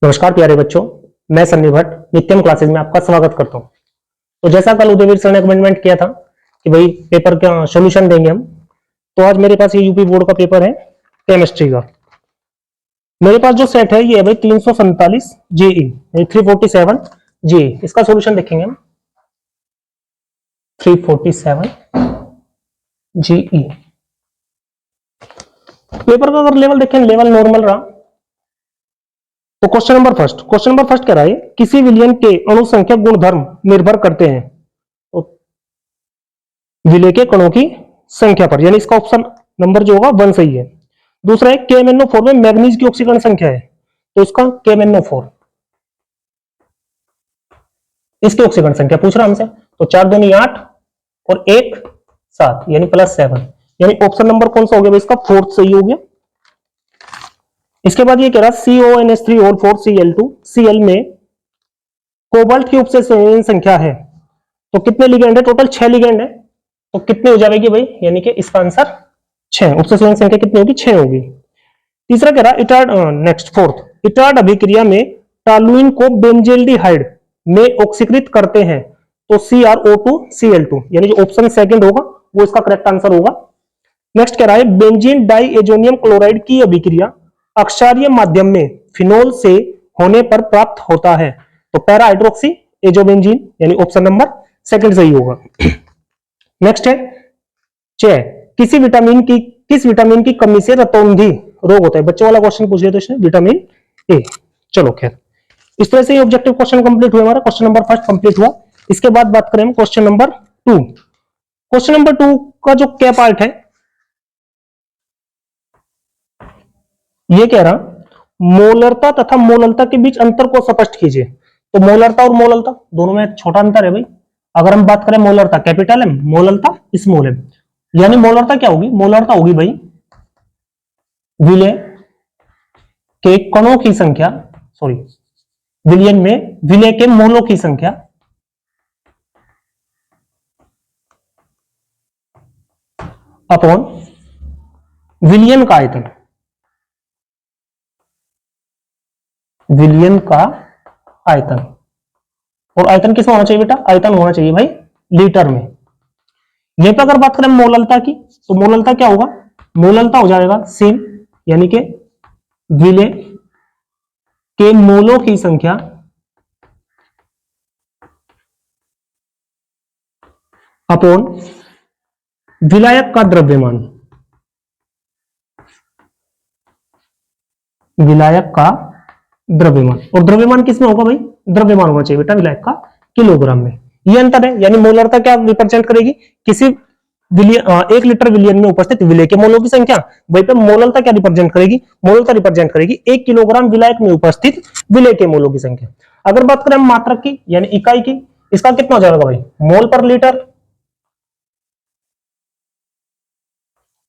नमस्कार प्यारे बच्चों, मैं सन्नी भट्ट नित्यम क्लासेज में आपका स्वागत करता हूं। तो जैसा कल उदयवीर सर ने कमेंटमेंट किया था कि भाई पेपर का सॉल्यूशन देंगे हम, तो आज मेरे पास ये यूपी बोर्ड का पेपर है केमिस्ट्री का। मेरे पास जो सेट है ये है भाई 347 जेई 347 जेई। इसका सॉल्यूशन देखेंगे हम 347 जेई। पेपर का अगर लेवल देखें, लेवल नॉर्मल रहा। तो क्वेश्चन नंबर फर्स्ट कह रहा है किसी विलयन के अणु संख्या गुणधर्म निर्भर करते हैं तो विलय के कणों की संख्या पर, यानी इसका ऑप्शन नंबर जो होगा 1 सही है। दूसरा है KMnO4 में मैग्नीज की ऑक्सीकरण संख्या है, तो इसका KMnO4 इसकी ऑक्सीकरण संख्या पूछ रहा हमसे, तो 4 दूनी 8 और 1 7 यानी +7, यानी ऑप्शन नंबर कौन सा हो गया? इसका 4th सही हो गया। इसके बाद ये कह रहा CONH3 और 4Cl2 Cl में कोबाल्ट की उपसंयोजन संख्या है, तो कितने लिगेंड है? टोटल 6 लिगेंड है, तो कितने हो जाएगी भाई? यानी कि इसका आंसर 6। उपसंयोजन संख्या कितनी होगी? 6 होगी। तीसरा कह रहा इटार्ड फोर्थ, इटार्ड अभिक्रिया में टॉलुइन को बेंजेल्डिहाइड में ऑक्सीकृत करते हैं, तो CrO2Cl2, यानी जो ऑप्शन सेकंड होगा वो इसका करेक्ट आंसर होगा। नेक्स्ट कह रहा है बेंजीन डाइएजोनियम क्लोराइड की अभिक्रिया अक्षारीय माध्यम में फिनोल से होने पर प्राप्त होता है, तो पैरा हाइड्रोक्सी एजोबेंजीन, यानी ऑप्शन नंबर सेकंड सही होगा। नेक्स्ट है 6, किस विटामिन की कमी से रतौंधी रोग होता है? बच्चों वाला क्वेश्चन पूछ लिया तो इसने विटामिन ए। चलो खैर, इस तरह से ये ऑब्जेक्टिव क्वेश्चन कंप्लीट हुआ। हमारा क्वेश्चन नंबर फर्स्ट कंप्लीट हुआ। इसके बाद बात करें हम क्वेश्चन नंबर 2। क्वेश्चन नंबर 2 का जो क्या पार्ट है, ये कह रहा मोलरता तथा मोललता के बीच अंतर को स्पष्ट कीजिए। तो मोलरता और मोललता दोनों में छोटा अंतर है भाई। अगर हम बात करें मोलरता कैपिटल एम, मोललता स्मॉल एम, यानी मोलरता क्या होगी? मोलरता होगी भाई विलय के कणों की संख्या, सॉरी विलयन में विलय के मोलों की संख्या अपॉन विलयन का आयतन। विलयन का आयतन, और आयतन किसमें होना चाहिए बेटा? आयतन होना चाहिए भाई लीटर में। यहीं पर अगर बात करें मोललता की, तो मोललता क्या होगा? मोललता हो जाएगा सेम, यानी कि विलय के मोलों की संख्या अपॉन विलायक का द्रव्यमान। विलायक का द्रव्यमान, और द्रव्यमान किसमें होगा भाई? द्रव्यमान होना चाहिए बेटा विलायक का किलोग्राम में। ये अंतर है, यानी मोलरता क्या रिप्रेजेंट करेगी? किसी 1 लीटर विलयन में उपस्थित विलय के मोलों की संख्या। वहीं पे मोललता क्या रिप्रेजेंट करेगी? मोललता रिप्रेजेंट करेगी 1 किलोग्राम विलायक में उपस्थित विलय के मोलों की संख्या। अगर बात करें मात्रक की, यानी इकाई की, इसका कितना हो जाएगा भाई? मोल पर लीटर।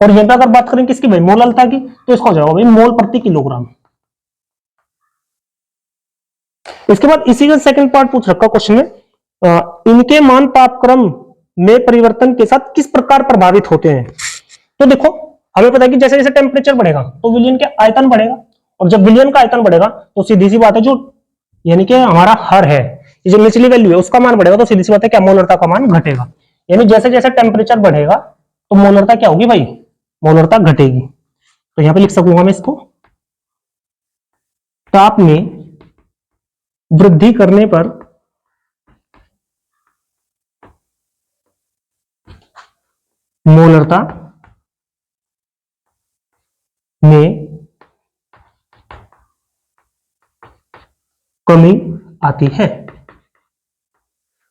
और यहां पर अगर बात करें किसकी भाई? मोललता की, तो इसका हो जाएगा भाई मोल प्रति किलोग्राम। इसके बाद इसी का सेकंड पार्ट पूछ रखा क्वेश्चन में, इनके मान तापक्रम में परिवर्तन के साथ किस प्रकार प्रभावित होते हैं? तो देखो, हमें पता है कि जैसे जैसे टेम्परेचर बढ़ेगा तो विलयन के आयतन बढ़ेगा, और जब विलयन का आयतन बढ़ेगा तो सीधी सी बात है, जो यानी कि हमारा हर है, जो निचली वैल्यू है उसका मान बढ़ेगा, तो सीधी सी बात है क्या? मोलरता का मान घटेगा। यानी जैसे जैसे टेम्परेचर बढ़ेगा तो मोलरता क्या होगी भाई? मोलरता घटेगी। तो यहां पे लिख सकूंगा मैं इसको, ताप में वृद्धि करने पर मोलरता में कमी आती है।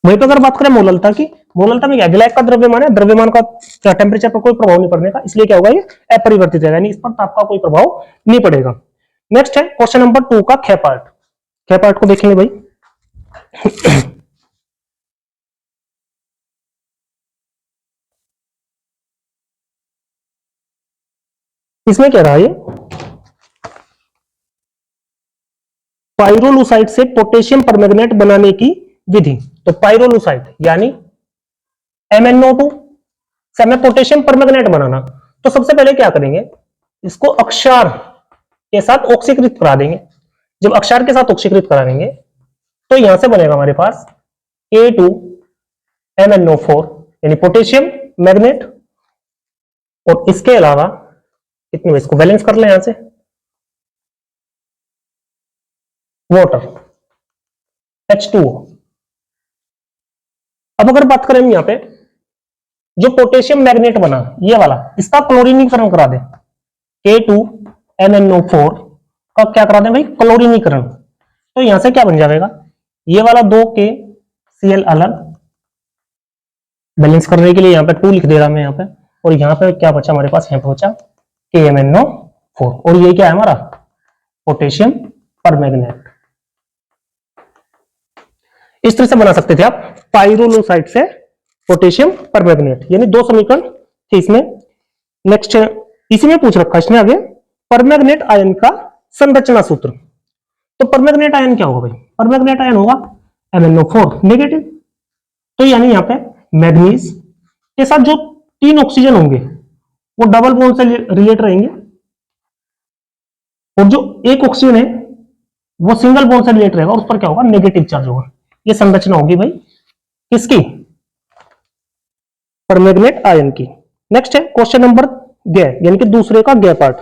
वहीं पर अगर बात करें मोललता की, मोललता में क्या? विलायक का द्रव्यमान है, द्रव्यमान का टेम्परेचर पर कोई प्रभाव नहीं पड़ने का, इसलिए क्या होगा? ये अपरिवर्तित है, यानी इस पर ताप का कोई प्रभाव नहीं पड़ेगा। नेक्स्ट है क्वेश्चन नंबर 2 का ख पार्ट। ख पार्ट को देखेंगे भाई। इसमें क्या रहा है? पाइरोलुसाइड से पोटेशियम परमैंगनेट बनाने की विधि। तो पाइरोलुसाइड यानी MnO2 से हमें पोटेशियम परमैंगनेट बनाना, तो सबसे पहले क्या करेंगे? इसको अक्षार के साथ ऑक्सीकृत करा देंगे। जब अक्षार के साथ ऑक्सीकृत करा देंगे तो यहां से बनेगा हमारे पास A2MnO4 यानी पोटेशियम मैग्नेट। और इसके अलावा कितनी, इसको बैलेंस कर लें यहां से, वाटर H2O। अब अगर बात करें यहां पे जो पोटेशियम मैग्नेट बना ये वाला, इसका क्लोरीनीकरण करा दें, K2MnO4 का क्या करा दें भाई, क्लोरीनीकरण। तो यहां से क्या बन जाएगा, ये वाला 2KCl अलग, बैलेंस करने के लिए यहां पे 2 लिख दे रहा मैं यहां पे, और यहां पे क्या बचा हमारे पास, यहां पे बचा KMnO4, और ये क्या है हमारा पोटेशियम परमैंगनेट। इस तरह से बना सकते थे आप पाइरोलोसाइट से पोटेशियम परमैंगनेट, यानी 2 समीकरण थे इसमें। नेक्स्ट इसी में पूछ रखा इसने आगे, परमैंगनेट आयन का संरचना सूत्र। तो परमैंगनेट आयन क्या होगा भाई, परमैंगनेट आयन होगा MnO4 नेगेटिव। तो यानी यहां पे मैग्नीज के साथ जो 3 ऑक्सीजन होंगे वो डबल बॉन्ड से रिलेट रहेंगे, और जो एक ऑक्सीजन है वो सिंगल बॉन्ड से रिलेट रहेगा, उस पर क्या होगा, नेगेटिव चार्ज होगा। ये संरचना होगी भाई किसकी, परमैंगनेट आयन की। नेक्स्ट है क्वेश्चन नंबर ग, यानी कि दूसरे का ग पार्ट।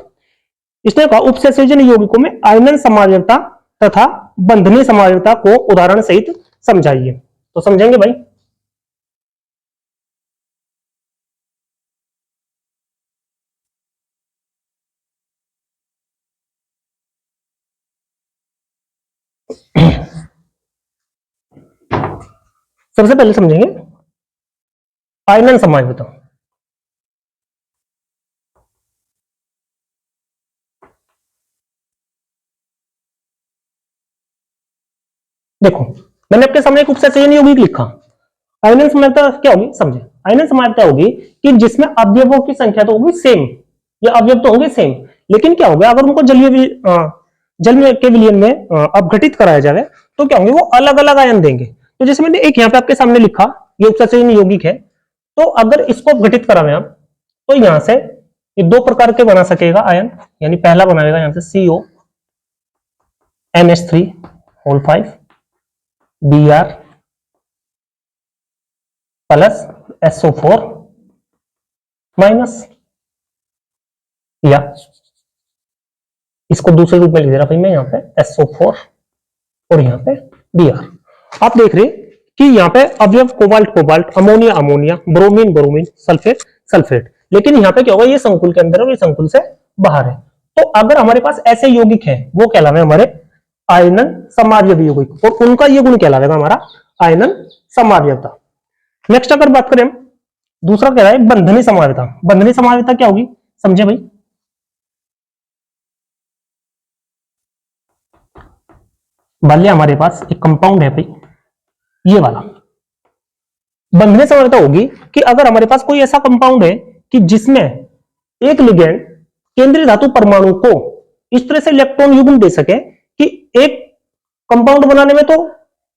इसने कहा उपसंयोजन यौगिकों में आयनन समावयवता तथा बंधनीय समावयवता को उदाहरण सहित समझाइए। तो समझेंगे भाई, सबसे पहले समझेंगे आयनन समावयवता। देखो मैंने आपके सामने एक उपसंयोजन यौगिक लिखा, आयनन समावयवता क्या होगी समझे। आयनन समावयवता होगी कि जिसमें अवयवों की संख्या तो होगी सेम, या अवयव तो होंगे सेम, लेकिन क्या होगा अगर उनको जल में के विलयन में अपघटित कराया जाए तो क्या होंगे, वो अलग अलग आयन देंगे। तो जैसे मैंने एक यहाँ पे आपके सामने लिखा, ये उपसंयोजन यौगिक है, तो अगर इसको अपघटित करावें आप तो यहां से ये 2 प्रकार के बना सकेगा आयन, यानी पहला बनाएगा यहां से CONH3 Br plus SO4 minus, या इसको दूसरे रूप में लिख दे रहा भाई मैं, यहां पे SO4 और यहां पे Br। आप देख रहे कि यहां पे अवयव cobalt cobalt, ammonia ammonia, bromine bromine, sulphate sulphate, लेकिन यहां पे क्या होगा, ये संकुल के अंदर है और ये संकुल से बाहर है। तो अगर हमारे पास ऐसे यौगिक है वो कहलावे हमारे आयनन समावयवी यौगिक, और उनका ये गुण कहलावेगा हमारा आयनन समावयवता। नेक्स्ट अगर बात करें दूसरा कह रहा है बंधनी समावयवता। बंधनी समावयवता क्या होगी समझे भाई, मान लिया हमारे पास एक कंपाउंड है भाई ये वाला, बंधनीय समावयवता होगी कि अगर हमारे पास कोई ऐसा कंपाउंड है कि जिसमें एक लिगेंड केंद्रीय धातु परमाणु को इस तरह से इलेक्ट्रॉन युग्म दे सके कि एक कंपाउंड बनाने में तो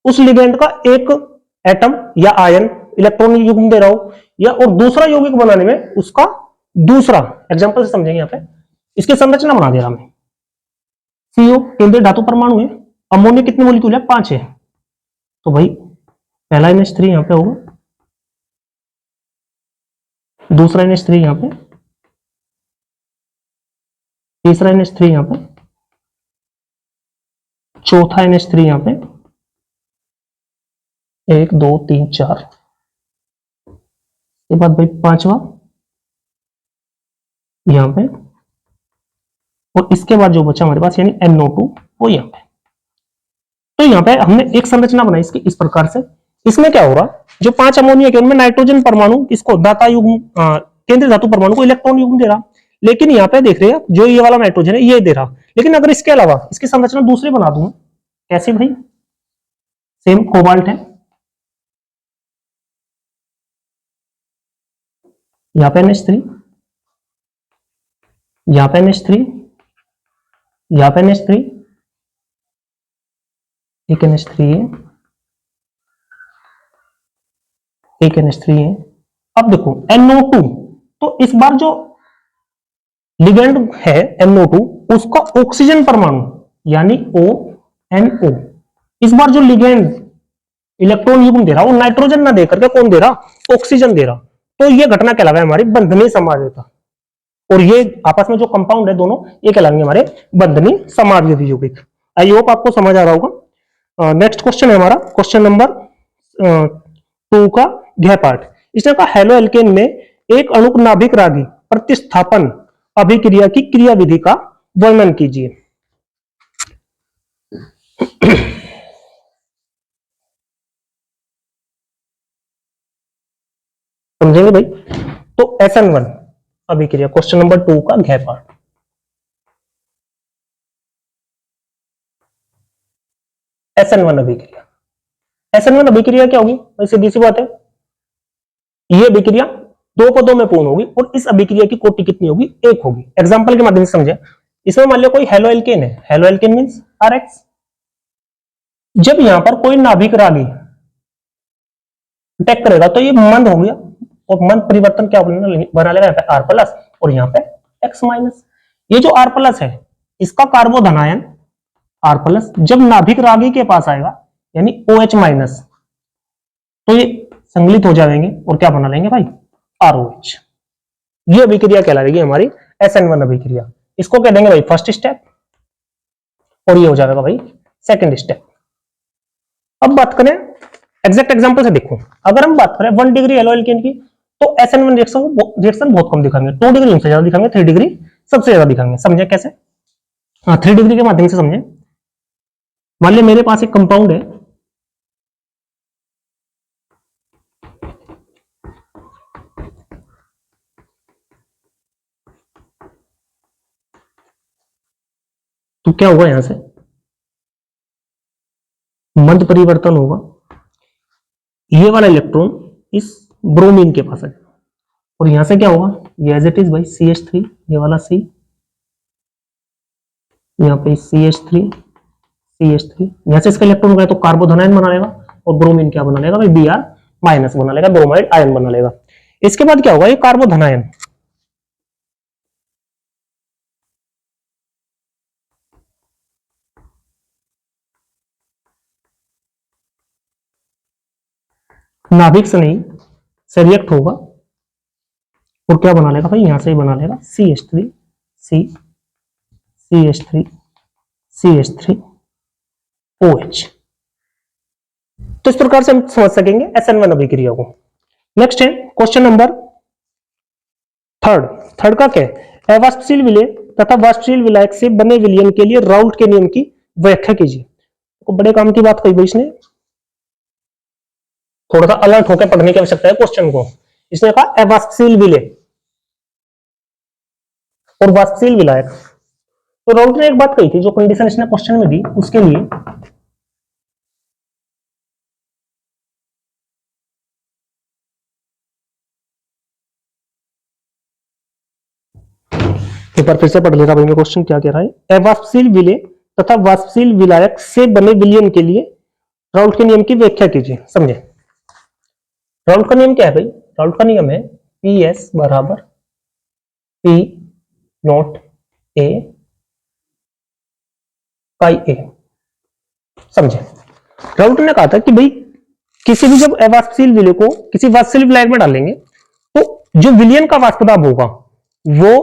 उस लिगेंड का एक एटम या आयन इलेक्ट्रॉन युग्म दे रहा हो, या और दूसरा यौगिक बनाने में उसका दूसरा, एग्जांपल से समझेंगे यहां पे, इसकी संरचना बना दे रहा मैं, CO केंद्रीय धातु परमाणु है, अमोनिया कितने मोलिक्यूल है 5 है, तो भाई पहला NH3 यहां पे होगा, दूसरा NH3 यहां पे, तीसरा NH3 यहां पे, चौथा NH3 यहां पे, 1 2 3 4, के बाद भाई पांचवा यहां पे, और इसके बाद जो बचा हमारे पास यानी NO2 वो यहां पे। तो यहां पे हमने एक संरचना बनाई इसकी इस प्रकार से। इसमें क्या हो रहा, जो 5 अमोनिया के उनमें नाइट्रोजन परमाणु इसको दाता युग्म केंद्रीय धातु परमाणु को इलेक्ट्रॉन युग्म दे रहा, लेकिन यहाँ पे देख रहे हैं जो ये वाला नाइट्रोजन है ये दे रहा, लेकिन अगर इसके अलावा इसकी संरचना दूसरी बना दूं, कैसे भाई, सेम कोबाल्ट है, यहाँ पे NH3, यहाँ पे NH3, यहाँ पे NH3, एक NH3 है, एक NH3 है। अब देखो NO2, तो इस बार जो लिगेंड है NO2, उसका ऑक्सीजन परमाणु यानी ONO, इस बार जो लिगेंड इलेक्ट्रॉन युग्म दे रहा वो नाइट्रोजन ना देकर के कौन दे रहा, ऑक्सीजन दे रहा। तो ये घटना कहलावे हमारी बंधनीय समावेशिता, और ये आपस में जो कंपाउंड है दोनों, ये कहलाएंगे हमारे बंधनीय समावेशी यौगिक। आई होप आपको समझ आ रहा होगा। नेक्स्ट क्वेश्चन है हमारा क्वेश्चन नंबर 2 का घ पार्ट। इसने कहा हेलो एल्केन में एक अणुक नाभिक रागी प्रतिस्थापन अभिक्रिया की क्रियाविधि का वर्णन कीजिए। समझेंगे भाई? तो SN1 अभिक्रिया, क्वेश्चन नंबर 2 का घ पार्ट। SN1 अभिक्रिया, SN1 अभिक्रिया क्या होगी? सीधी सी बात है, ये अभिक्रिया दो पदों में पूर्ण होगी और इस अभिक्रिया की कोटि कितनी होगी? एक होगी। एग्जांपल के माध्यम से समझे, इसमें मान लिया कोई हेलो एल्केन है, हेलो एल्केन मींस RH। जब यहां पर कोई नाभिक रागी अटैक करेगा तो ये मंद हो गया, और मंद परिवर्तन क्या बना लेगा? यहाँ पे R+ और यहाँ पे X-। ये जो R+ है इसका कार्बोधनायन R+, जब नाभिक रागी के पास आएगा यानी OH-, तो ये संगलित हो जाएंगे और क्या बना लेंगे भाई? ROH। ये अभिक्रिया कहलाएगी हमारी SN1 अभिक्रिया। इसको कह देंगे भाई फर्स्ट स्टेप, और ये हो जाएगा भाई सेकंड स्टेप। अब बात करें एग्जैक्ट एग्जांपल से, देखो अगर हम बात करें 1 डिग्री हेलो एल्केन की, तो SN1 रिएक्शन बहुत कम दिखाएंगे, 2 डिग्री उनसे ज्यादा दिखाएंगे, 3 डिग्री सबसे ज्यादा दिखाएंगे। समझे कैसे? हाँ, 3 डिग्री के माध्यम से समझे। मान लिया मेरे पास एक कंपाउंड है, तो क्या होगा? यहां से मंद परिवर्तन होगा, ये वाला इलेक्ट्रॉन इस ब्रोमीन के पास है, और यहां से क्या होगा? ये एज इट इज भाई CH3, ये वाला C, यहाँ पे CH3 CH3, यहां से इसका इलेक्ट्रॉन गया तो कार्बोधनायन बना लेगा, और ब्रोमीन क्या बना लेगा भाई? Br- बना लेगा, ब्रोमाइड आयन बना लेगा। इसके बाद क्या होगा? ये कार्बोधनायन नाभिक से नहीं से रिएक्ट होगा, और क्या बना लेगा भाई? यहां से ही बना लेगा CH3 C CH3 CH3 OH। तो इस प्रकार से हम समझ सकेंगे SN1 अभिक्रिया को। नेक्स्ट है क्वेश्चन नंबर 3 का क्या है? अवाष्पशील विलय तथा वाष्पशील विलायक से बने विलयन के लिए राउल्ट के नियम की व्याख्या कीजिए। तो बड़े काम की बात कही भाई इसने, थोड़ा सा अलर्ट होकर पढ़ने की आवश्यकता है क्वेश्चन को। इसने कहा अवाष्पशील विलय और वाष्पशील विलायक। तो राउल्ट ने एक बात कही थी, जो कंडीशन इसने क्वेश्चन में दी उसके लिए एक बार फिर से पढ़ लेता भाई मैं क्वेश्चन क्या कह रहा है। अवाष्पशील विलय तथा वाष्पशील विलायक से बने विलयन के लिए राउल्ट के नियम की व्याख्या कीजिए। समझे राउल्ट का नियम क्या है भाई? राउल्ट का नियम है PS बराबर P0 A पाई A। समझे? राउल्ट ने कहा था कि भाई किसी भी जब अवाष्पशील विलय को किसी वाष्पशील विलायक में डालेंगे तो जो विलयन का वाष्प दाब होगा वो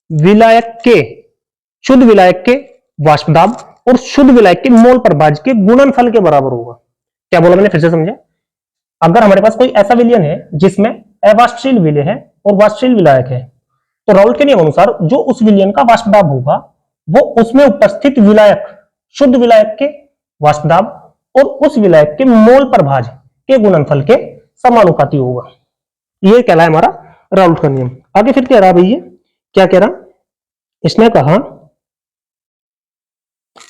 विलायक के शुद्ध विलायक के वाष्प दाब और शुद्ध विलायक के मोल प्रभाज के गुणनफल के बराबर होगा। क्या बोला मैंने? फिर से समझे। अगर हमारे पास कोई ऐसा विलयन है जिसमें अवाष्पशील विलय है और वाष्पशील विलायक है, तो राउल्ट के नियम अनुसार जो उस विलयन का वाष्प दाब होगा वो उसमें उपस्थित विलायक शुद्ध विलायक के वाष्प दाब और उस विलायक के मोल प्रभाज के गुणनफल के समानुपाती होगा। ये कहलाए हमारा राउल्ट का नियम। आगे फिर कह रहा भाई, ये क्या कह रहा? इसने कहा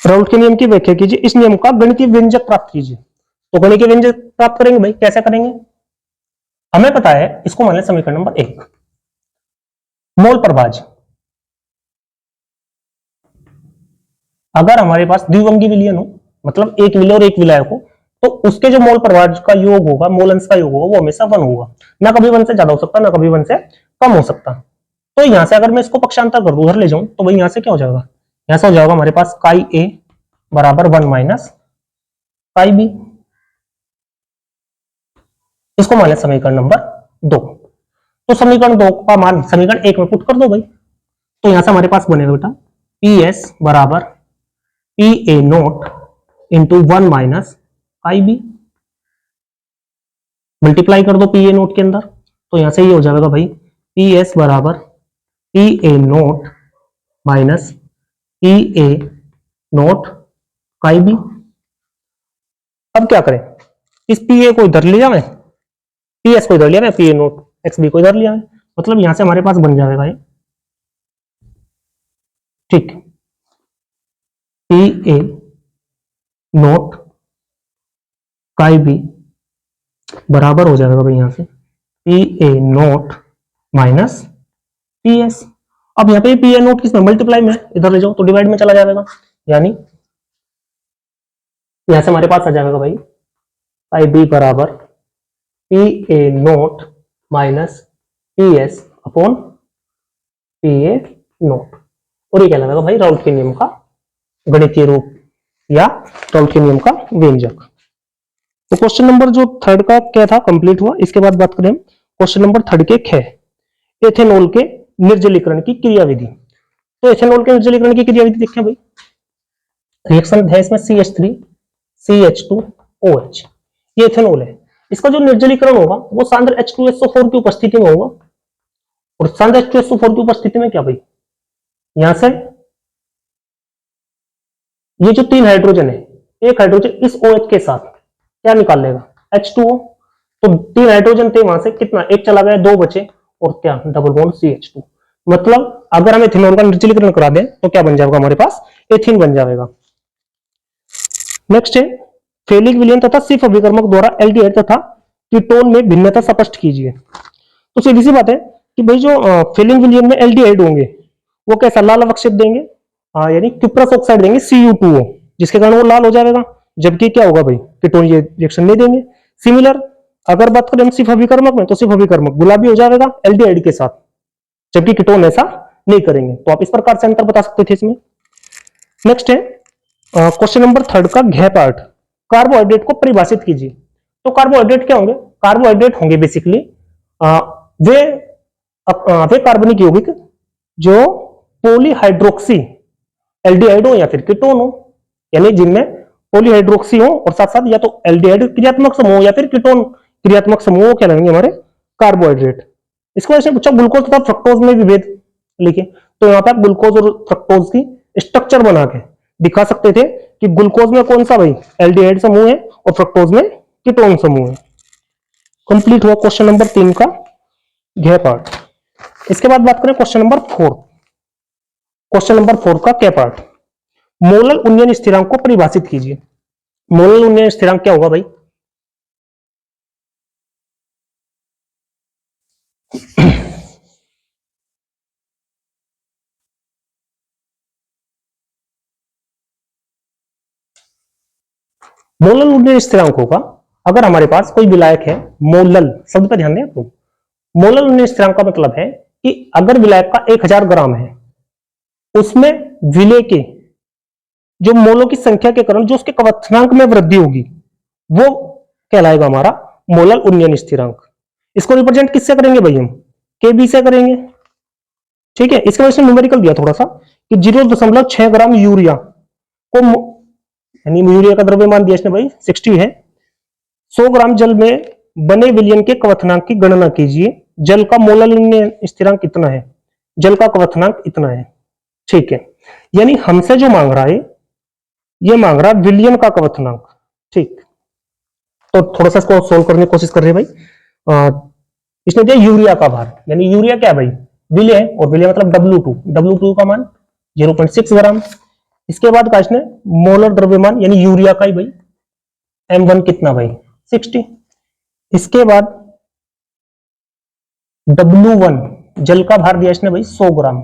राउल्ट के नियम की व्याख्या कीजिए, इस नियम का गणितीय व्यंजक प्राप्त कीजिए। तो गणितीय व्यंजक प्राप्त करेंगे भाई, कैसे करेंगे? हमें पता है, इसको मान लें समीकरण नंबर 1, मोल प्रभाज। अगर हमारे पास द्विअंगी विलयन हो, मतलब एक विलय और एक विलायक हो, तो उसके जो मोल प्रभाज का योग होगा, मोल अंश का योग होगा, वो हमेशा 1 होगा। ना कभी 1 से ज्यादा हो सकता, ना कभी 1 से कम हो सकता। तो यहां से अगर मैं इसको पक्षांतर कर दूं, उधर ले जाऊं, तो भाई यहां से क्या हो जाएगा, यहां से हो जाएगा हमारे पास काई ए बराबर 1 माइनस काई बी। इसको मान लें समीकरण नंबर 2। तो समीकरण 2 का मान समीकरण 1 में पुट कर दो भाई। तो यहां से हमारे पास बनेगा बेटा पी एस बराबर P A note into 1 minus काई बी। मल्टीप्लाई कर दो पी ए नोट के अंदर, तो यहां से ये हो जाएगा भाई पी एस बराबर P A note minus P A note काई बी। अब क्या करें, इस पी ए को इधर ले जाए, पी एस को इधर लिया, P A not X B को इधर लिया, मतलब यहां से हमारे पास बन जाएगा ये, ठीक, पी ए नोट काई बी बराबर हो जाएगा भाई यहां से P A note minus P S. अब यहाँ पे पी ए नोट किसमें मल्टीप्लाई में, इधर ले जाओ तो डिवाइड में चला जाएगा, यानी यहां से हमारे पास आ जाएगा भाई काई बी बराबर P A note minus P S upon P A note. और ये क्या लगेगा भाई राउल्ट के नियम का गणितीय रूप या राउल्ट के नियम का व्यंजक। तो क्वेश्चन नंबर जो थर्ड का क्या था कंप्लीट हुआ। इसके बाद बात करें क्वेश्चन नंबर थर्ड के ख, एथेनॉल के निर्जलीकरण की क्रियाविधि। तो एथेनॉल के निर्जलीकरण की क्रियाविधि देखें भाई, रिएक्शन है इसमें CH3 CH2OH, ये एथेनॉल है। इसका जो निर्जलीकरण होगा वो सांद्र H2SO4 की उपस्थिति में होगा। और सांद्र H2SO4 की उपस्थिति में क्या भाई, यहां से ये जो 3 हाइड्रोजन है, एक हाइड्रोजन इस OH के साथ क्या निकाल लेगा H2O। तो 3 हाइड्रोजन थे, वहां से कितना एक चला गया, 2 बचे, और क्या डबल बॉन्ड CH2। मतलब अगर हम एथेनॉल का निर्जलीकरण करा दें तो क्या बन जाएगा हमारे पास, एथीन बन जाएगा। नेक्स्ट है फेलिक विलयन तथा सिर्फ अभिकर्मक द्वारा एल्डिहाइड तथा कीटोन में भिन्नता स्पष्ट कीजिए। तो सीधी सी बात है कि भाई जो फेलिक विलयन में एल्डिहाइड होंगे वो कैसा लाल अवक्षेप देंगे, यानी क्यूप्रस ऑक्साइड देंगे CU2O, जिसके कारण वो लाल हो जाएगा। जबकि क्या होगा भाई, कीटोन ये रिएक्शन नहीं देंगे। सिमिलर अगर बात करें हम सिर्फ अभिकर्मक में, तो सिर्फ अभिकर्मक गुलाबी हो जाएगा एल्डिहाइड के साथ, जबकि कीटोन ऐसा नहीं करेंगे। तो आप इस प्रकार से अंतर बता सकते थे इसमें। नेक्स्ट है क्वेश्चन नंबर थर्ड का घ पार्ट, कार्बोहाइड्रेट को परिभाषित कीजिए। तो कार्बोहाइड्रेट क्या होंगे, कार्बोहाइड्रेट होंगे बेसिकली वे कार्बनिक यौगिक जो पॉलीहाइड्रोक्सी एल्डिहाइड हो या फिर कीटोन हो, यानी जिनमें पॉलीहाइड्रोक्सी हो और साथ साथ या तो एल्डिहाइड क्रियात्मक समूह या फिर कीटोन क्रियात्मक समूह क्या लगेंगे हमारे कार्बोहाइड्रेट। इसको ऐसे पूछा ग्लूकोज तथा फ्रक्टोज में विभेद लिखे, तो यहाँ पे आप ग्लूकोज और फ्रक्टोज की स्ट्रक्चर बना के दिखा सकते थे कि ग्लूकोज में कौन सा भाई एल्डिहाइड समूह है और फ्रक्टोज में कीटोन समूह है। कंप्लीट हुआ क्वेश्चन नंबर 3 का घ पार्ट। इसके बाद बात करें क्वेश्चन नंबर 4। क्वेश्चन नंबर 4 का क पार्ट, मोलल उन्नयन स्थिरांक को परिभाषित कीजिए। मोलल उन्नयन स्थिरांक क्या होगा भाई, मोलल उन्नयन स्थिरांक होगा अगर हमारे पास कोई विलायक है, मोलल शब्द पर ध्यान दें आपको। मोलल उन्नयन स्थिरांक का मतलब है कि अगर विलायक का 1000 ग्राम है, उसमें विलय के जो मोलों की संख्या के कारण जो उसके क्वथनांक में वृद्धि होगी वो कहलाएगा हमारा मोलल उन्नयन स्थिरांक। इसको रिप्रेजेंट किससे करेंगे भाई, हम Kb से करेंगे। ठीक है, इसका वैसे न्यूमेरिकल दिया थोड़ा सा कि 0.6 ग्राम यूरिया को, यानी यूरिया का द्रव्यमान दिया इसने भाई 60 है, 100 ग्राम जल में बने विलयन के क्वथनांक की गणना कीजिए। जल का मोलल उन्नयन स्थिरांक कितना है, जल का क्वथनांक इतना है। ठीक है, यानी हमसे जो मांग रहा है ये मांग रहा है विलयन का क्वथनांक। ठीक, तो थोड़ा सा इसको सोल्व करने की कोशिश कर रहे हैं भाई। इसने दिया यूरिया का भार, यानी यूरिया क्या भाई विलय है, और विलय मतलब W2 का मान 0.6 ग्राम। इसके बाद का इसने मोलर द्रव्यमान यानी यूरिया का ही भाई M1 कितना भाई 60। इसके बाद W1 जल का भार दिया इसने भाई 100 ग्राम।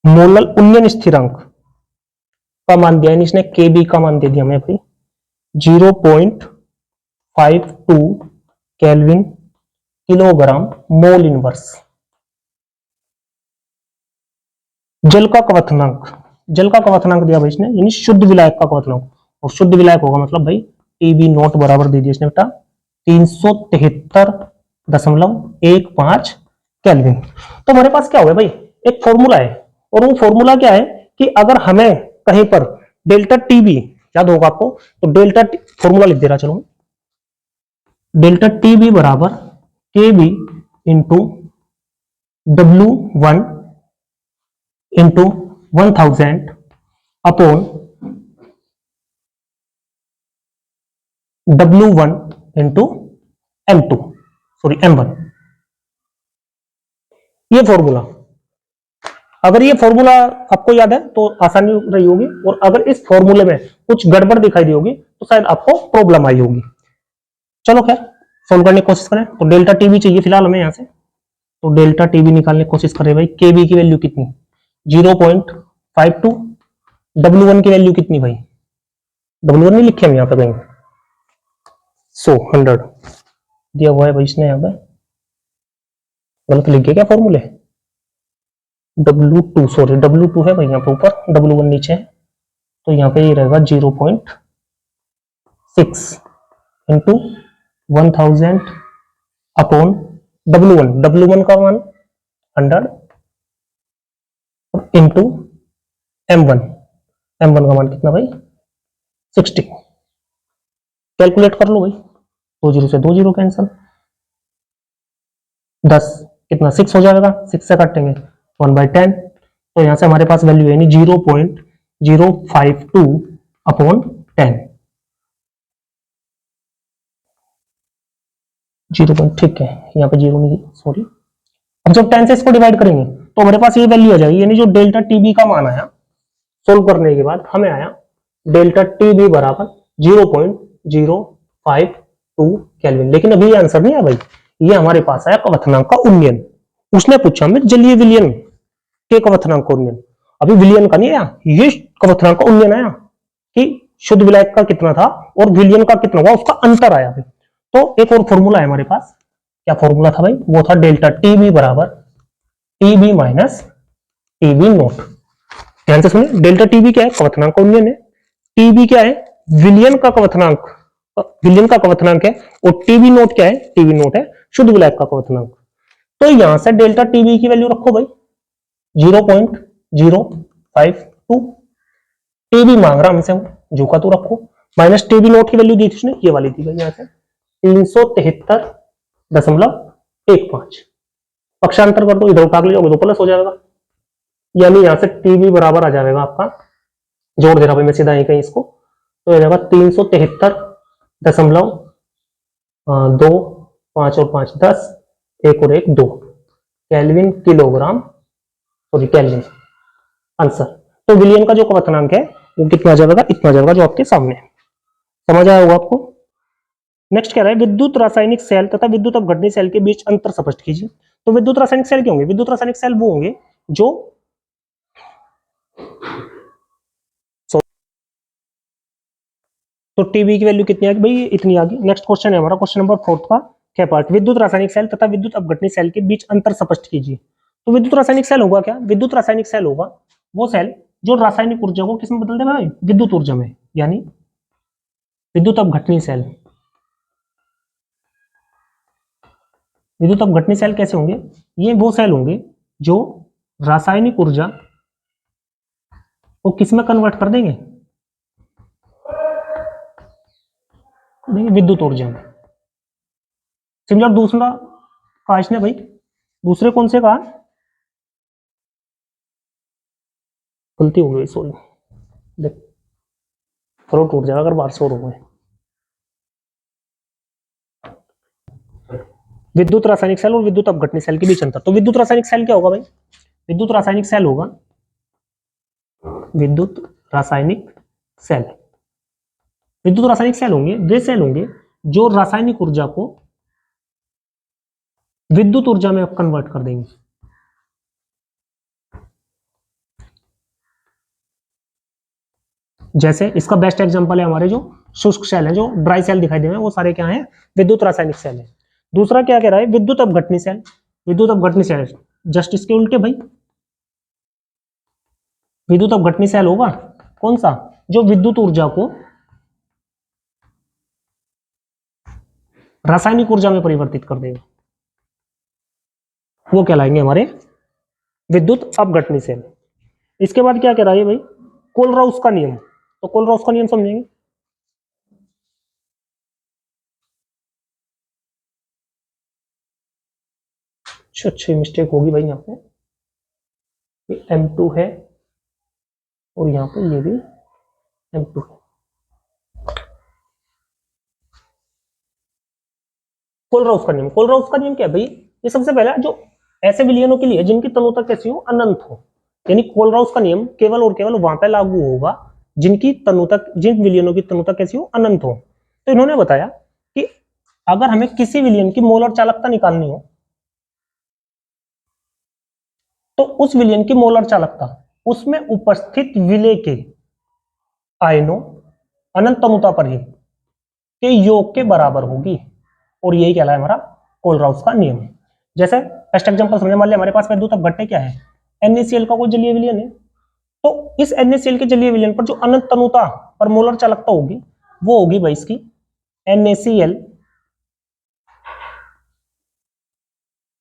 मोलल उन्नयन स्थिरांक का मान दिया, इसने Kb का मान दे दिया हमें भाई 0.52 केल्विन किलोग्राम मोल इनवर्स। जल का क्वथनांक, जल का क्वथनांक दिया भाई इसने, यानी शुद्ध विलायक का क्वथनांक, और शुद्ध विलायक होगा मतलब भाई टीबी नोट बराबर दे दिया इसने बेटा 373.15 केल्विन। तो हमारे पास क्या हो गया भाई, एक फॉर्मूला है, और वो फॉर्मूला क्या है कि अगर हमें कहीं पर डेल्टा टीबी याद होगा आपको, तो डेल्टा फॉर्मूला लिख दे रहा चलो, डेल्टा टीबी बराबर केबी इंटू W1 into 1000 upon W1 into M2 sorry M1। ये फॉर्मूला, अगर ये फॉर्मूला आपको याद है तो आसानी रही होगी, और अगर इस फॉर्मूले में कुछ गड़बड़ दिखाई दी होगी तो शायद आपको प्रॉब्लम आई होगी। चलो खैर सोल्व करने की कोशिश करें। तो डेल्टा टीबी चाहिए फिलहाल हमें यहां से, तो डेल्टा टीबी निकालने की कोशिश करें भाई। केबी की वैल्यू कितनी 0.52, W1 की वैल्यू कितनी भाई, W1 नहीं लिखे हम यहाँ पे कहीं, 100 दिया हुआ है भाई इसने, यहाँ पे गलत लिख गया क्या फॉर्मूले, W2 सॉरी W2 है भाई यहाँ पे ऊपर, W1 नीचे है, तो यहाँ पे ये रहेगा 0.6 इंटू 1000 अपॉन W1 का मान 100 इंटू M1 का मान कितना भाई 60। कैलकुलेट कर लो भाई, 2 जीरो से 2 जीरो कैंसल, 10 कितना 6 हो जाएगा, 6 से काटेंगे 1/10, तो यहां से हमारे पास वैल्यू है 0.052 अपॉन 10, 0. ठीक है यहाँ पे 0 नहीं सॉरी। अब जब 10 से इसको डिवाइड करेंगे तो हमारे पास ये वैल्यू आ जाएगी, यानी जो डेल्टा टीबी का मान आया सोल्व करने के बाद हमें आया डेल्टा टीबी बराबर 0.052 केल्विन। लेकिन अभी ये आंसर नहीं है भाई, ये हमारे पास आया क्वथनांक का उन्नयन। उसने पूछा हमें जलीय विलयन के क्वथनांक का उन्नयन, अभी विलयन का नहीं आया, ये क्वथनांक का उन्नयन आया कि शुद्ध विलायक का कितना था और विलयन का कितना हुआ, उसका अंतर आया भाई। तो एक और फॉर्मूला है हमारे पास, क्या फॉर्मूला था भाई, वो था डेल्टा टीबी बराबर टीबी माइनस टीबी नोट। ध्यान से सुनिए, डेल्टा टीबी क्या है, क्वथनांक का उन्नयन है, टीबी क्या है, विलयन का क्वथनांक, विलयन का क्वथनांक है, और टीबी नोट क्या है, टीबी नोट है शुद्ध विलायक का क्वथनांक। तो यहां से डेल्टा टीबी की वैल्यू रखो भाई 0.052, टीबी मांग रहा हमसे जो का तो रखो, माइनस टीबी नोट की वैल्यू दी थी उसने, ये वाली थी भाई यहां से 373.15, पक्षांतर कर दो, इधर उठा ले जाओगे तो प्लस हो जाएगा, यानी यहां से टीबी बराबर आ जाएगा आपका, जोड़ दे रहा भाई मैं सीधा ही कहीं इसको, तो हो जाएगा 373.2, 5 और 5 10, 1 और 1 2 kelvin kilogram sorry kelvin answer. तो विलियन का जो क्वथनांक है वो कितना आ जाएगा, इतना जाएगा जो आपके सामने, समझ आया होगा आपको। नेक्स्ट कह रहा है विद्युत रासायनिक सेल तथा विद्युत अपघटनी सेल के बीच अंतर स्पष्ट कीजिए। तो विद्युत रासायनिक सेल क्या होंगे, विद्युत रासायनिक सेल वो होंगे जो तो टीबी की वैल्यू कितनी आ गई भाई, इतनी आ गई। नेक्स्ट क्वेश्चन है हमारा क्वेश्चन नंबर 4 का क्या पार्ट, विद्युत रासायनिक सेल तथा विद्युत अपघटनी सेल के बीच अंतर स्पष्ट कीजिए। तो विद्युत रासायनिक सेल होगा क्या, विद्युत रासायनिक सेल होगा वो सेल जो रासायनिक ऊर्जा को किसमें बदल दे भाई, विद्युत ऊर्जा में, यानी विद्युत अपघटनी सेल। विद्युत अपघटनी सेल कैसे होंगे, ये वो सेल होंगे जो रासायनिक ऊर्जा को किसमें कन्वर्ट कर देंगे, विद्युत ऊर्जा में। सिमिलर दूसरा कहा इसने भाई, दूसरे कौन से कहा, गलती हो गई सॉरी, देख फ्लो टूट जाएगा अगर बाहर शोर हो गए। विद्युत रासायनिक सेल और विद्युत अपघटनी सेल के बीच अंतर, तो विद्युत रासायनिक सेल क्या होगा भाई, विद्युत रासायनिक सेल होगा, विद्युत रासायनिक सेल, विद्युत रासायनिक सेल होंगे वे सेल होंगे जो रासायनिक ऊर्जा को विद्युत ऊर्जा में कन्वर्ट कर देंगे। जैसे इसका बेस्ट एग्जांपल है हमारे जो शुष्क सेल है, जो ड्राई सेल दिखाई दे रहे हैं वो सारे क्या हैं, विद्युत रासायनिक सेल है। दूसरा क्या कह रहा है, विद्युत अपघटनी सेल। विद्युत अपघटनी सेल जस्ट इसके उल्टे भाई, विद्युत अपघटनी सेल होगा कौन सा, जो विद्युत ऊर्जा को रासायनिक ऊर्जा में परिवर्तित कर देगा, वो कहलाएंगे हमारे विद्युत अपघटनी सेल। इसके बाद क्या कह रहा है भाई, कोलराउस का नियम। तो कोलराउस का नियम समझेंगे। अच्छी मिस्टेक होगी भाई, यहाँ पे M2 है और यहाँ पे ये भी M2 है। कोलराउस का नियम, कोलराउस का नियम क्या है भाई, ये सबसे पहला जो ऐसे विलियनों के लिए जिनकी तनुता कैसी हो, अनंत हो, यानी कोलराउस का नियम केवल और केवल वहां पे लागू होगा जिनकी तनुता, जिन विलियनों की तनुता कैसी हो, अनंत हो। तो इन्होंने बताया कि अगर हमें किसी विलियन की मोलर चालकता निकालनी हो, तो उस विलियन की मोलर चालकता उसमें उपस्थित विलेय के आयनों अनंत तनुता पर ही के योग के बराबर होगी, और यही कहलाए हमारा कोलराउस का नियम। जैसे बेस्ट एग्जांपल समझे, मान लिया हमारे पास विद्युत अपघटन क्या है, NaCl का कोई जलीय विलयन है, तो इस NaCl के जलीय विलयन पर जो अनंत तनुता पर मोलर चालकता होगी, वो होगी भाई इसकी NaCl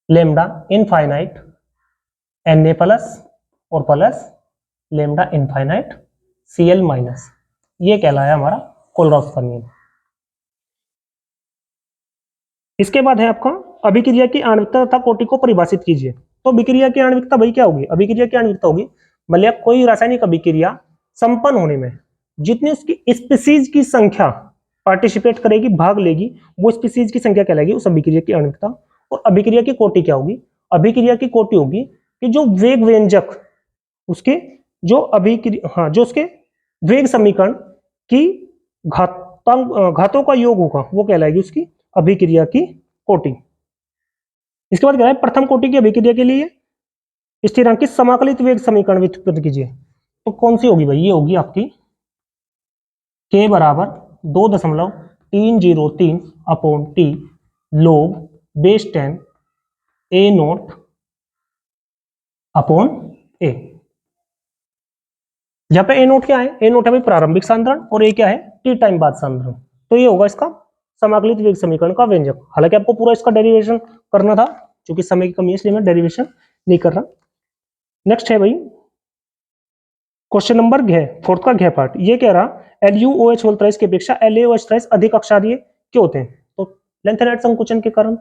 lambda infinite Na plus और plus lambda infinite Cl minus, ये कहलाया हमारा कोलराउस का नियम। इसके बाद है आपका अभिक्रिया की आणविकता तथा कोटि को परिभाषित कीजिए। तो अभिक्रिया की आणविकता भाई क्या होगी, अभिक्रिया की आणविकता होगी, मतलब कोई रासायनिक अभिक्रिया संपन्न होने में जितनी उसकी स्पीसीज की संख्या पार्टिसिपेट करेगी, भाग लेगी, वो स्पीसीज की संख्या कहलाएगी उस अभिक्रिया की आणविकता। और अभिक्रिया की कोटि क्या होगी, अभिक्रिया की कोटि होगी कि जो वेग व्यंजक उसके, जो अभिक्रिया, हाँ, जो उसके वेग समीकरण की घातों का योग होगा, वो कहलाएगी उसकी अभिक्रिया की कोटि। इसके बाद क्या है, प्रथम कोटि की अभिक्रिया के लिए स्थिरांक की समाकलित वेग समीकरण व्युत्पन्न कीजिए। तो कौन सी होगी भाई, ये होगी आपकी k बराबर 2.303 upon T log base 10 a not upon a। यहाँ पे a नोट क्या है, a नोट है भाई प्रारंभिक सांद्रण, और a क्या है, टी टाइम बाद सांद्रण। तो ये होगा इसका समाकलित वेग समीकरण का व्यंजक। हालांकि आपको पूरा इसका डेरिवेशन करना था, क्योंकि समय की कमी है इसलिए मैं डेरिवेशन नहीं कर रहा। नेक्स्ट है भाई क्वेश्चन नंबर घ, फोर्थ का घ पार्ट। ये कह रहा LuOH होल थ्राइस की अपेक्षा LaOH थ्राइस अधिक अक्षारीय क्यों होते हैं, तो लेंथेनाइट संकुचन के कारण।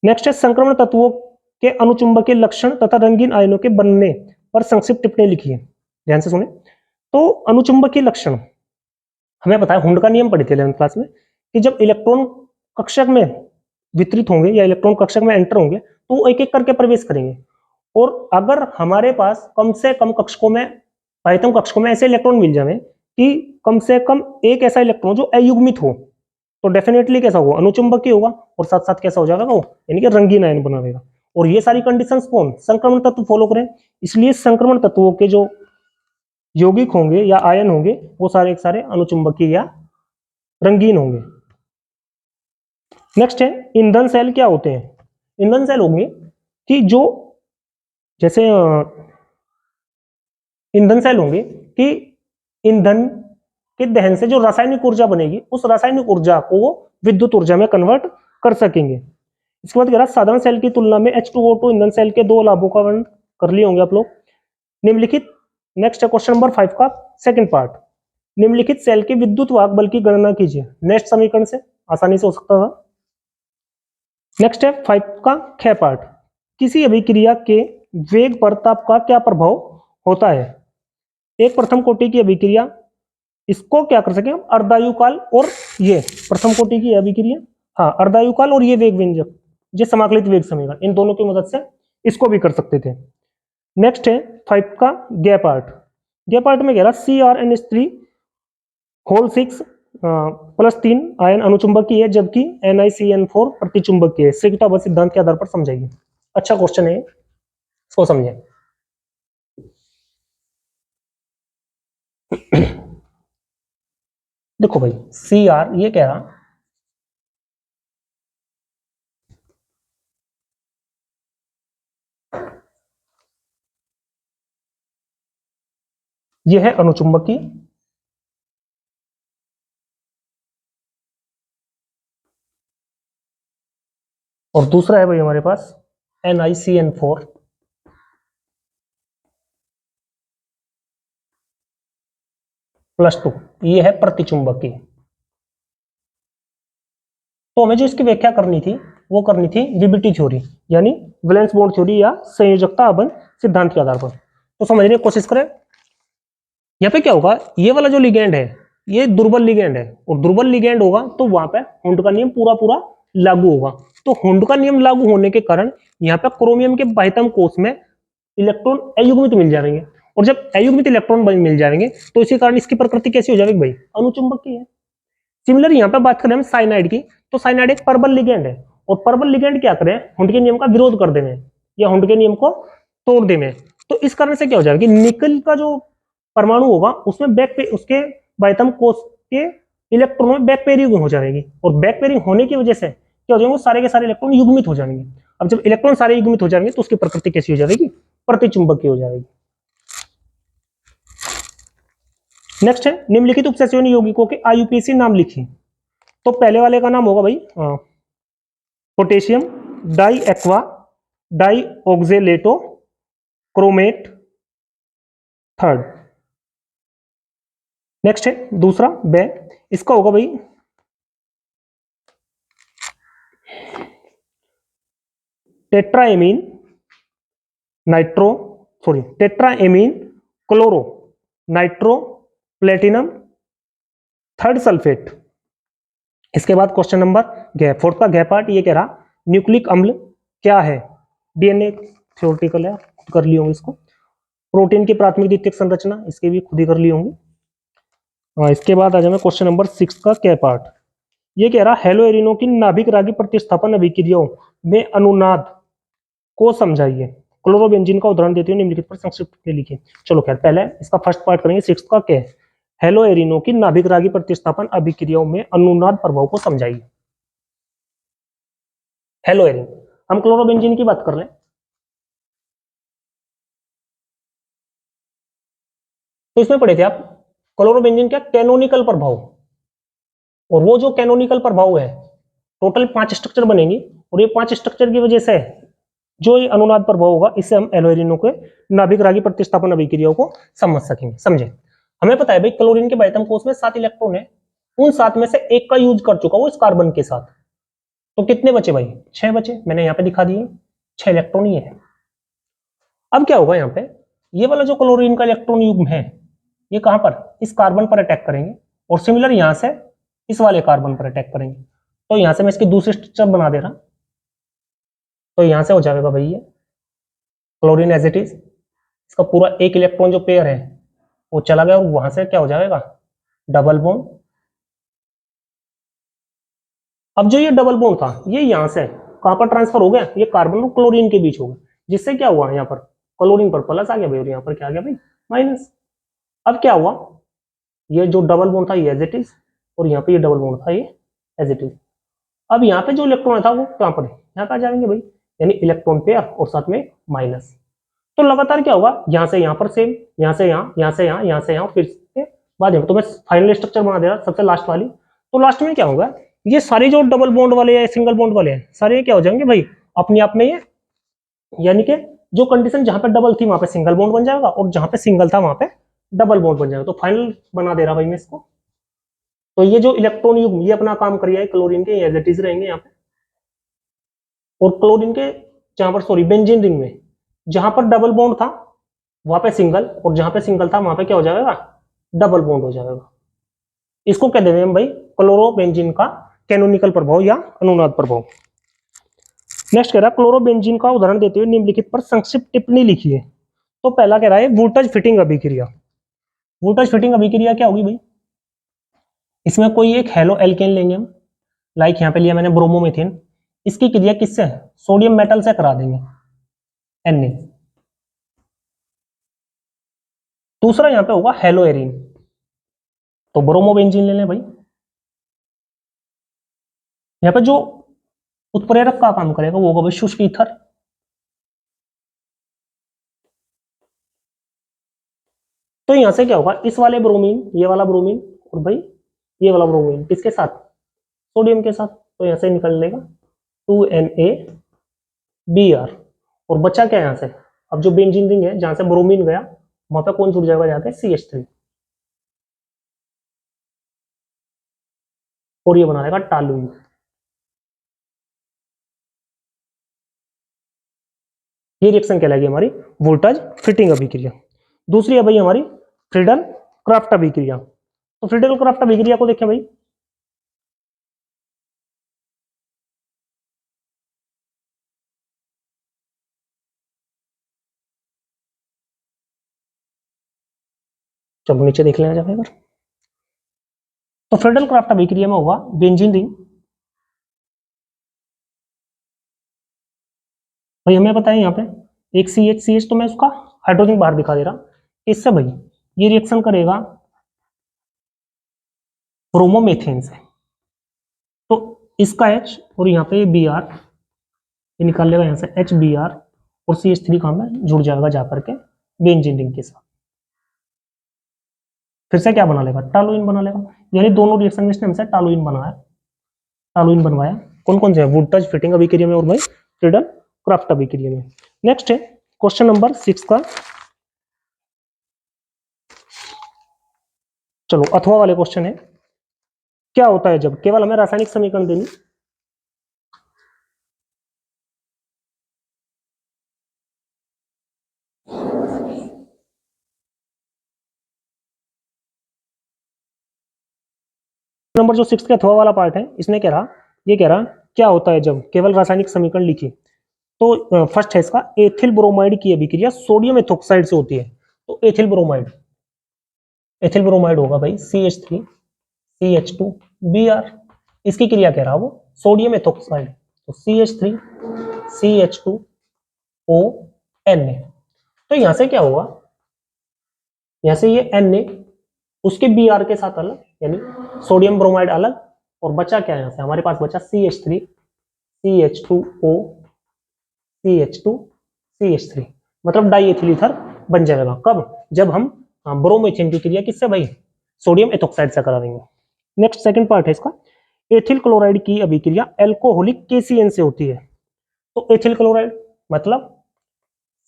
नेक्स्ट है संक्रमण तत्वों के अनुचुंबकीय लक्षण तथा रंगीन आयनों के बनने पर संक्षिप्त टिप्पणी लिखिए। ध्यान से सुने। तो अनुचुंबकीय लक्षण हमें पता है, हुंड का नियम पढ़े थे 11th क्लास में, कि जब इलेक्ट्रॉन कक्षक में वितरित होंगे या इलेक्ट्रॉन कक्षक में एंटर होंगे, तो वो एक एक करके प्रवेश करेंगे, और अगर हमारे पास कम से कम कक्षकों में, बाह्यतम कक्षकों में ऐसे इलेक्ट्रॉन मिल जाए कि कम से कम एक ऐसा इलेक्ट्रॉन जो अयुग्मित हो, तो डेफिनेटली कैसा होगा, अनुचुंबकीय होगा, और साथ साथ कैसा हो जाएगा वो, यानी कि रंगीन आयन बनाएगा। और ये सारी कंडीशंस कौन, संक्रमण तत्व फॉलो करें। इसलिए संक्रमण तत्वों के जो यौगिक होंगे या आयन होंगे, वो सारे एक सारे अनुचुंबकीय या रंगीन होंगे। नेक्स्ट है ईंधन सेल क्या होते हैं। ईंधन सेल होंगे कि जो, जैसे ईंधन सेल होंगे कि ईंधन के दहन से जो रासायनिक ऊर्जा बनेगी, उस रासायनिक ऊर्जा को वो विद्युत ऊर्जा में कन्वर्ट कर सकेंगे। इसके बाद कह रहा साधारण सेल की तुलना में H2O2 ईंधन सेल के दो लाभों का वर्णन कर लिए होंगे आप लोग निम्नलिखित। नेक्स्ट है क्वेश्चन नंबर 5 का सेकंड पार्ट। निम्नलिखित सेल के विद्युत वाहक बल की गणना कीजिए। नेक्स्ट समीकरण से आसानी से हो सकता था। नेक्स्ट है 5 का ख पार्ट। किसी अभिक्रिया के वेग पर ताप का क्या प्रभाव होता है। एक प्रथम कोटि की अभिक्रिया, इसको क्या कर सके हम, अर्धायुकाल, और ये प्रथम कोटि की अभिक्रिया, हाँ, अर्धायुकाल और ये वेग व्यंजक, ये समाकलित वेग समीकरण, इन दोनों की मदद से इसको भी कर सकते थे। नेक्स्ट है 5 का गे पार्ट। गे पार्ट में कह रहा CrNH3 होल 6 +3 आयन अनुचुंबकीय है, जबकि NiCN4 प्रतिचुंबकीय है। सेकिटावा सिद्धांत के आधार पर समझाइए। अच्छा क्वेश्चन है, इसको समझें। देखो भाई, Cr ये कह रहा ये है अनुचुंबकीय, और दूसरा है भाई हमारे पास NiCN4 +2, ये है प्रतिचुंबकीय। तो हमें जो इसकी व्याख्या करनी थी वो करनी थी वीबीटी थ्योरी, यानी वैलेंस बॉन्ड थ्योरी या संयोजकता आबंध सिद्धांत के आधार पर। तो समझने की कोशिश करें। यहाँ पे क्या होगा, ये वाला जो लिगेंड है ये दुर्बल लिगेंड है, और दुर्बल लिगेंड होगा तो वहां पे हुंड का नियम पूरा पूरा लागू होगा। तो हुंड का नियम लागू होने के कारण यहाँ पे क्रोमियम के बाह्यतम कोष में इलेक्ट्रॉन अयुग्मित मिल जाएंगे, और जब अयुग्मित इलेक्ट्रॉन मिल जाएंगे तो इसी कारण इसकी प्रकृति कैसी हो जाएगी भाई, अनुचुंबकीय है। सिमिलर यहाँ पे बात करें हम साइनाइड की, तो साइनाइड एक परबल लिगेंड है, और परबल लिगेंड क्या करें, हुंड के नियम का विरोध कर देवे या हुंड के नियम को तोड़ देवे। तो इस कारण से क्या हो जाएगा कि निकल का जो परमाणु होगा उसमें बैक पे उसके बाह्यतम कोष के इलेक्ट्रॉन में बैक पेयरिंग हो जाएगी, और बैक पेयरिंग होने की वजह से क्या हो जाएंगे, सारे के सारे इलेक्ट्रॉन युग्मित हो जाएंगे। अब जब इलेक्ट्रॉन सारे युग्मित हो जाएंगे तो उसकी प्रकृति कैसी हो जाएगी, प्रतिचुंबकीय हो जाएगी। नेक्स्ट है निम्नलिखित उपसैचुरेशन यौगिकों के आईयूपीएसी नाम लिखिए। तो पहले वाले का नाम होगा भाई potassium di aqua di oxalato chromate third. Next है दूसरा बे, इसका होगा भाई tetraammine nitro tetraammine chloro nitro platinum third sulphate. इसके बाद क्वेश्चन नंबर ग, फोर्थ का ग पार्ट, ये कह रहा न्यूक्लिक अम्ल क्या है, डीएनए थ्योरेटिकल है, कर ली होंगे इसको। प्रोटीन की प्राथमिक द्वितीयक संरचना, इसके भी खुद ही कर ली होंगी। इसके बाद आ जाए क्वेश्चन नंबर 6 का क पार्ट, ये कह रहा हेलो एरिनो की नाभिक रागी प्रतिस्थापन अभिक्रियाओं में अनुनाद को समझाइए। क्लोरोबेंजीन का उदाहरण देते हुए निम्नलिखित पर संक्षिप्त में लिखिए। चलो खैर पहले इसका फर्स्ट पार्ट करेंगे, 6 का क, हेलो एरिनो की नाभिक रागी प्रतिस्थापन अभिक्रियाओं में अनुनाद प्रभाव को समझाइए। हेलो एरिन, हम क्लोरोबेंजीन की बात कर रहे हैं। तो इसमें पढ़े थे आप क्लोरोबेंजीन का कैनोनिकल प्रभाव, और वो जो कैनोनिकल प्रभाव है टोटल 5 स्ट्रक्चर बनेंगी, और ये 5 स्ट्रक्चर की वजह से जो ये अनुनाद प्रभाव होगा इससे हम एलोएरिनो के नाभिक रागी प्रतिस्थापन अभिक्रियाओं को समझ सकेंगे। समझे, हमें पता है भाई क्लोरीन के बाह्यतम कोष में 7 इलेक्ट्रॉन है, उन 7 में से एक का यूज कर चुका वो इस कार्बन के साथ, तो कितने बचे भाई, 6 बचे, मैंने यहाँ पे दिखा दिए 6 इलेक्ट्रॉन ही है। अब क्या होगा यहाँ पे, ये वाला जो क्लोरीन का इलेक्ट्रॉन युग्म है ये कहां पर, इस कार्बन पर अटैक करेंगे, और सिमिलर यहां से इस वाले कार्बन पर अटैक करेंगे। तो यहां से मैं इसकी दूसरी स्ट्रक्चर बना दे रहा, तो यहां से हो जाएगा भाई ये क्लोरीन एज इट इज, इसका पूरा एक इलेक्ट्रॉन जो पेयर है वो चला गया, और वहां से क्या हो जाएगा, डबल बॉन्ड। अब जो ये डबल बॉन्ड था ये यहां से कहां पर ट्रांसफर हो गया, ये कार्बन और क्लोरीन के बीच हो गया, जिससे क्या हुआ, यहाँ पर क्लोरीन पर प्लस आ गया भाई, और यहाँ पर क्या आ गया भाई, माइनस। अब क्या हुआ, ये जो डबल बॉन्ड था ये एज इट इज, और यहाँ पे ये डबल बॉन्ड था ये एज इट इज। अब यहाँ पे जो इलेक्ट्रॉन था वो कहां पर है, यहाँ पे आ जाएंगे भाई, यानी इलेक्ट्रॉन पेयर और साथ में माइनस। तो लगातार क्या होगा, यहाँ से यहाँ पर सेम, यहाँ से यहाँ, यहाँ से यहाँ, यहाँ से यहाँ, फिर से बाद में। तो मैं फाइनल स्ट्रक्चर बना दे रहा सबसे लास्ट वाली। तो लास्ट में क्या होगा, ये सारे जो डबल बॉन्ड वाले या सिंगल बॉन्ड वाले हैं सारे क्या हो जाएंगे भाई अपने आप में ये, यानी कि जो कंडीशन जहां पे डबल थी वहां पे सिंगल बॉन्ड बन जाएगा, और जहां पे सिंगल था वहां पे डबल बॉन्ड बन जाएगा। तो फाइनल बना दे रहा भाई मैं इसको। तो ये जो इलेक्ट्रॉन युग्म ये अपना काम करिए क्लोरीन के एज इट इज रहेंगे यहाँ पे, और क्लोरीन के जहां पर सॉरी बेंजीन रिंग में जहां पर डबल बॉन्ड था वहां पे सिंगल, और जहां पे सिंगल था वहां पे क्या हो जाएगा, डबल बॉन्ड हो जाएगा। इसको क्या देंगे हम भाई, क्लोरोबेंजीन का कैनोनिकल प्रभाव या अनुनाद प्रभाव। नेक्स्ट कह रहा है क्लोरोबेंजीन का उदाहरण देते हुए निम्नलिखित पर संक्षिप्त टिप्पणी लिखिए। तो पहला कह रहा है वोल्टेज फिटिंग अभिक्रिया। वोल्टेज फिटिंग अभिक्रिया क्या होगी भाई, इसमें कोई एक हेलो एल्केन लेंगे हम, लाइक यहाँ पे लिया मैंने ब्रोमोमीथेन, इसकी क्रिया किससे, सोडियम मेटल से करा देंगे Na। दूसरा यहाँ पे होगा हेलो एरिन, तो ब्रोमोबेंजीन ले लें भाई, यहाँ पे जो उत्प्रेरक का काम करेगा वो होगा भाई शुष्क ईथर। तो यहां से क्या होगा, इस वाले ब्रोमीन, ये वाला ब्रोमीन और भाई ये वाला ब्रोमीन किसके साथ, सोडियम के साथ, तो यहां से निकल लेगा 2NaBr। और बचा क्या यहां से, अब जो बेंजीन रिंग है जहां से ब्रोमीन गया वहां पे कौन जुड़ जाएगा, जाके CH3, और ये बना रहेगा टॉलुइन। ये रिएक्शन कहलाएगी हमारी वोल्टेज फिटिंग अभिक्रिया। दूसरी है भाई हमारी फ्रीडल क्राफ्ट अभिक्रिया। तो फ्रीडल क्राफ्ट अभिक्रिया को देखें भाई, चलो नीचे देख लेना जाएगा। तो फ्रीडल क्राफ्ट अभिक्रिया में होगा बेंजीन रिंग, भाई हमें पता है यहाँ पे एक CH तो मैं उसका हाइड्रोजन बाहर दिखा दे रहा, इससे भाई ये रिएक्शन करेगा ब्रोमोमेथेन से, तो इसका H और यहाँ पे Br, ये निकाल लेगा यहाँ से HBr, और CH3 कहाँ में जुड़ जाएगा जाकर के बेंजीन रिंग के साथ, फिर से क्या बना लेगा, टॉलुइन बना लेगा। यानी दोनों रिएक्शन में इसने हमसे टॉलुइन बनाया, टॉलुइन बनवाया। कौन कौन से है, वुड फिटिंग अभिक्रिया में और भाई फ्रीडल क्राफ्ट अभिक्रिया में। नेक्स्ट है क्वेश्चन नंबर 6 का, चलो अथवा वाले क्वेश्चन है, क्या होता है जब, केवल हमें रासायनिक समीकरण देनी, नंबर जो 6 का अथवा वाला पार्ट है, इसने कह रहा, ये कह रहा क्या होता है जब केवल रासायनिक समीकरण लिखी। तो फर्स्ट है इसका, एथिल ब्रोमाइड की अभिक्रिया सोडियम एथोक्साइड से होती है। तो एथिल ब्रोमाइड होगा भाई CH3 CH2Br, इसकी क्रिया कह रहा वो सोडियम एथोक्साइड, तो CH3 CH2ONa। तो यहां से क्या होगा, यहां से ये Na उसके Br के साथ अलग, यानी सोडियम ब्रोमाइड अलग, और बचा क्या यहां से, हमारे पास बचा CH3 CH2O CH2 CH3, मतलब डाई एथिल ईथर बन जाएगा। कब, जब हम ब्रोमीथेन की क्रिया किससे भाई, सोडियम एथोक्साइड से कराएंगे। नेक्स्ट सेकंड पार्ट है इसका, एथिल क्लोराइड की अभिक्रिया एल्कोहलिक KCN से होती है। तो एथिल क्लोराइड मतलब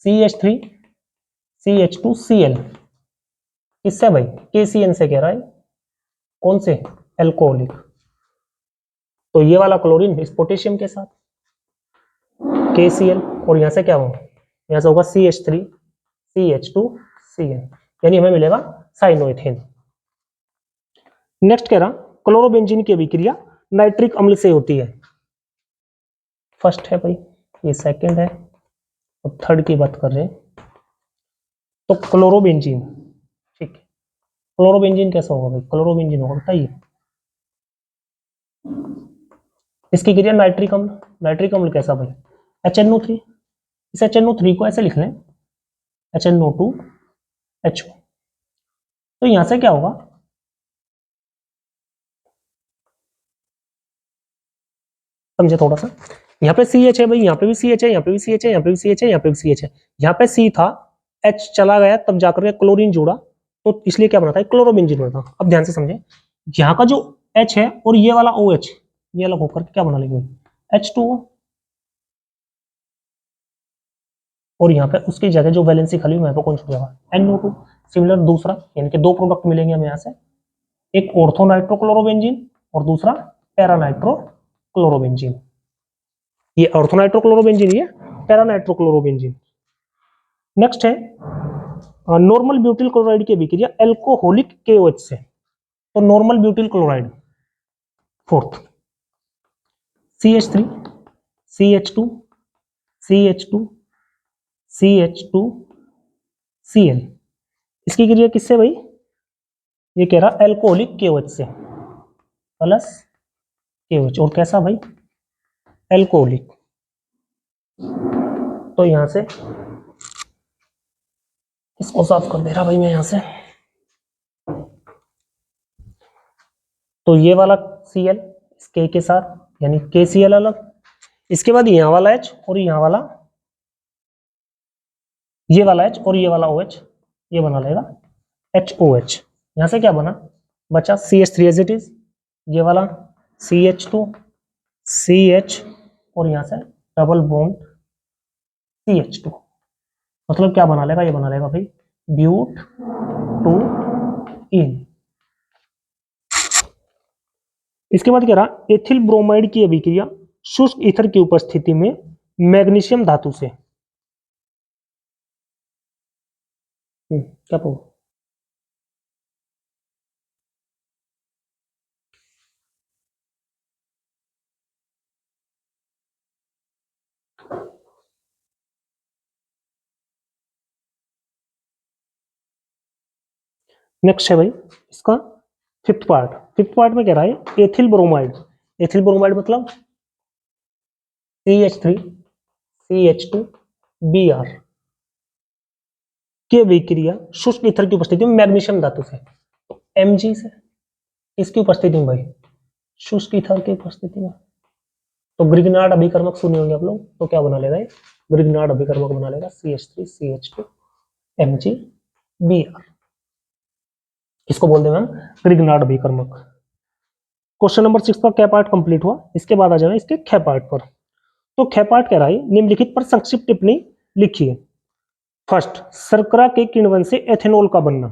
CH3 CH2Cl, किससे भाई, KCN से कह रहा है, कौन से, एल्कोहलिक। तो ये वाला क्लोरीन इस पोटेशियम के साथ KCl, और यहां से क्या होगा, यहां से होगा CH3 CH2Cl, यानी हमें मिलेगा साइनोएथेन। नेक्स्ट कह रहा क्लोरोबेंजीन की अभिक्रिया नाइट्रिक अम्ल से होती है। फर्स्ट है भाई, ये सेकंड है, और थर्ड की बात कर रहे हैं। तो क्लोरोबेंजीन, ठीक है, क्लोरोबेंजीन कैसा होगा भाई, क्लोरोबेंजीन होगा, बताइए इसकी क्रिया नाइट्रिक अम्ल कैसा भाई, HNO3, इस HNO3 को ऐसे लिख लें HNO2HO। तो यहां से क्या होगा, समझे थोड़ा सा, यहाँ पे CH है भाई, यहाँ पे भी CH है, यहाँ पे भी CH है, यहाँ पे भी CH है, यहाँ पे भी CH है, यहाँ पे C था, H चला गया, तब जाकर के क्लोरीन जुड़ा, तो इसलिए क्या बना था, क्लोरोबेंजीन बना था। अब ध्यान से समझे, यहाँ का जो H है और ये वाला OH, ये अलग होकर के क्या बना लेंगे, H2O, और यहाँ पे उसकी जगह जो वैलेंसी खाली हुई वहां पे कौन छूट जाएगा, NO2। सिमिलर दूसरा, यानी कि दो प्रोडक्ट मिलेंगे हमें यहाँ से, एक ऑर्थो नाइट्रोक्लोरोबेंजीन और दूसरा पैरा नाइट्रोक्लोरोबेंजीन। ये ऑर्थो नाइट्रोक्लोरोबेंजीन, ये पैरा नाइट्रोक्लोरोबेंजीन। नेक्स्ट है नॉर्मल ब्यूटिल क्लोराइड की अभिक्रिया एल्कोहलिक KOH से। तो normal butyl chloride, fourth CH3 CH2 CH2 CH2 Cl, इसकी क्रिया किससे भाई, ये कह रहा एल्कोहलिक KOH से, प्लस KOH, और कैसा भाई, एल्कोहलिक। तो यहां से इसको साफ कर दे रहा भाई मैं यहां से, तो ये वाला Cl इस K के साथ, यानी KCl अलग, इसके बाद यहाँ वाला H और यहाँ वाला, ये वाला H और ये वाला OH, ये बना लेगा HOH, यहां से क्या बना, बचा CH3 एज इट इज, ये वाला CH2 CH और यहां से डबल बॉन्ड CH2, मतलब क्या बना लेगा, ये बना लेगा भाई ब्यूट 2 इन। इसके बाद कह रहा एथिल ब्रोमाइड की अभिक्रिया शुष्क ईथर की उपस्थिति में मैग्नीशियम धातु से, क्या बोल, नेक्स्ट है भाई इसका फिफ्थ पार्ट में कह रहा है एथिल ब्रोमाइड, एथिल ब्रोमाइड मतलब CH3 CH2 Br की अभिक्रिया शुष्क ईथर की उपस्थिति में मैग्नीशियम धातु से, तो Mg से इसकी उपस्थिति में भाई शुष्क ईथर की उपस्थिति में, तो ग्रिग्नार्ड अभिकर्मक सुने होंगे आप लोग, तो क्या बना लेगा ये ग्रिग्नार्ड अभिकर्मक बना लेगा CH3 CH2 MgBr, इसको बोलते हैं हम ग्रिग्नार्ड अभिकर्मक। क्वेश्चन नंबर 6 का कै पार्ट कंप्लीट हुआ, इसके बाद आ जाना इसके ख पार्ट पर। तो ख पार्ट कह रहा है निम्नलिखित पर संक्षिप्त टिप्पणी लिखिए। फर्स्ट, शर्करा के किण्वन से एथेनॉल का बनना,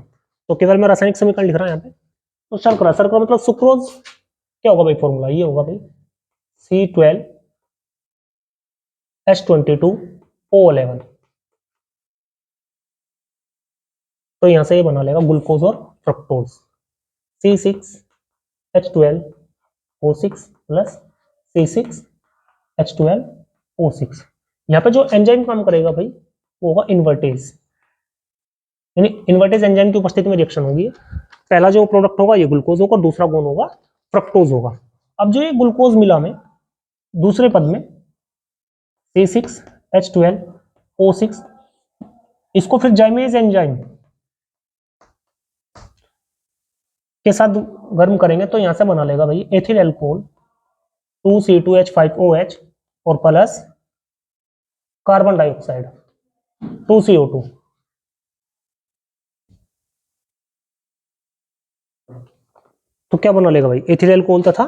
तो केवल मैं रासायनिक समीकरण लिख रहा हूं यहाँ पे, तो शर्करा शर्करा मतलब सुक्रोज, क्या होगा भाई फॉर्मूला, ये होगा भाई C12H22O11, तो यहां से ये बना लेगा ग्लूकोज और फ्रक्टोज, C6H12O6 प्लस C6H12O6। यहाँ पे जो एंजाइम काम करेगा भाई वो होगा इन्वर्टेज, यानी इन्वर्टेज एंजाइम की उपस्थिति में रिएक्शन होगी, पहला जो प्रोडक्ट होगा ये ग्लूकोज होगा, दूसरा कौन होगा, फ्रक्टोज होगा। अब जो ये ग्लूकोज मिला हमें दूसरे पद में C6H12O6, इसको फिर जाइमेज एंजाइम के साथ गर्म करेंगे तो यहां से बना लेगा भाई एथिल एल्कोहल 2C2H5OH और प्लस कार्बन डाइऑक्साइड 2CO2, तो क्या बना लेगा भाई एथिल एल्कोहल तथा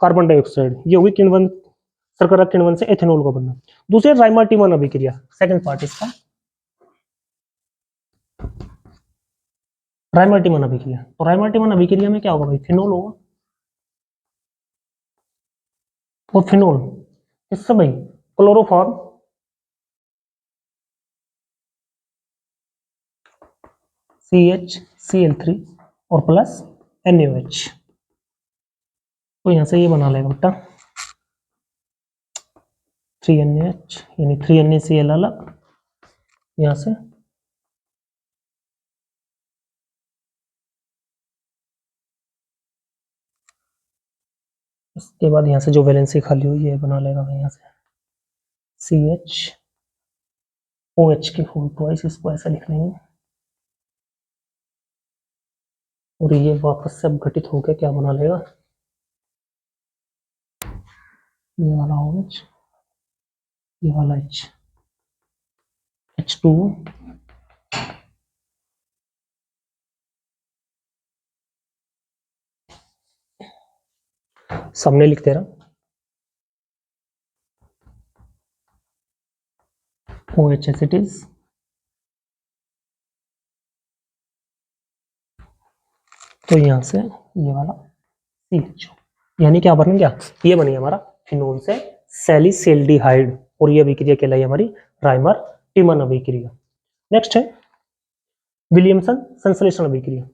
कार्बन डाइऑक्साइड, ये होगी किण्वन, शर्करा किण्वन से एथेनॉल का बनना। दूसरे राइमार्टिमन अभिक्रिया, सेकंड पार्ट इसका राइमार्टिमन अभिक्रिया, तो राइमार्टिमन अभिक्रिया में क्या होगा भाई फिनोल होगा, और फिनोल इससे भाई क्लोरोफॉर्म CHCl3 और प्लस NaOH, तो यहां से ये बना लेगा बेटा 3NaH, यानी 3NaCl अलग, यहां से इसके बाद यहां से जो वैलेंसी खाली हुई है बना लेगा भाई यहां से CHOH की फुल ट्वाइस, इसको ऐसा लिख लेंगे, और ये वापस से अपघटित होकर क्या बना लेगा, ये वाला OH, ये वाला H2O, सामने लिखते रहा OH as it is, तो यहां से ये वाला CHO, यानी क्या बन गया, ये बन गया हमारा फिनोल से सैलिसिल्डिहाइड, और ये अभिक्रिया कहलाई हमारी राइमर-टिमन अभिक्रिया। नेक्स्ट है विलियमसन संश्लेषण अभिक्रिया।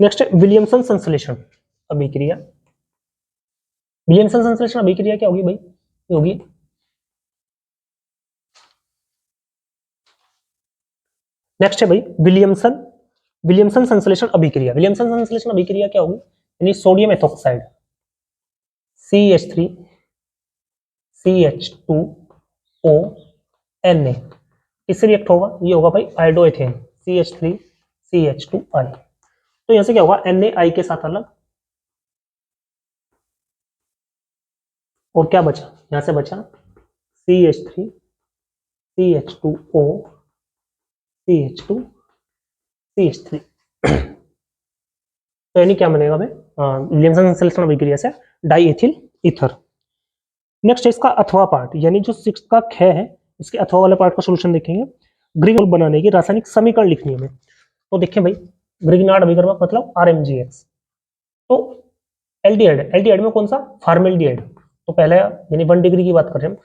नेक्स्ट है विलियमसन संश्लेषण अभिक्रिया। विलियमसन संश्लेषण अभिक्रिया क्या होगी भाई, ये होगी नेक्स्ट है भाई विलियमसन संश्लेषण अभिक्रिया। विलियमसन संश्लेषण अभिक्रिया क्या होगी, यानी sodium ethoxide CH3 CH2O Na इससे रिएक्ट होगा, ये होगा भाई आयोडोएथेन CH3 CH2I। तो यहां से क्या होगा NaI के साथ अलग, और क्या बचा, यहां से बचा CH3 CH2O CH2 CH3। तो यानी क्या बनेगा भाई, विलियमसन संश्लेषण अभिक्रिया से डाइएथिल ईथर। नेक्स्ट है इसका अथवा पार्ट, यानी जो सिक्स का ख है इसके अथवा वाले पार्ट का सॉल्यूशन देखेंगे। ग्रीन बनाने की रासायनिक समीकरण लिखनी है हमें। तो देखिए भाई ग्रिग्नार्ड अभिकर्मक मतलब RMGX। तो एल्डिहाइड, एल्डिहाइड में कौन सा, फार्मेल्डिहाइड। तो पहले यानी 1 डिग्री की बात कर रहे हैं हम,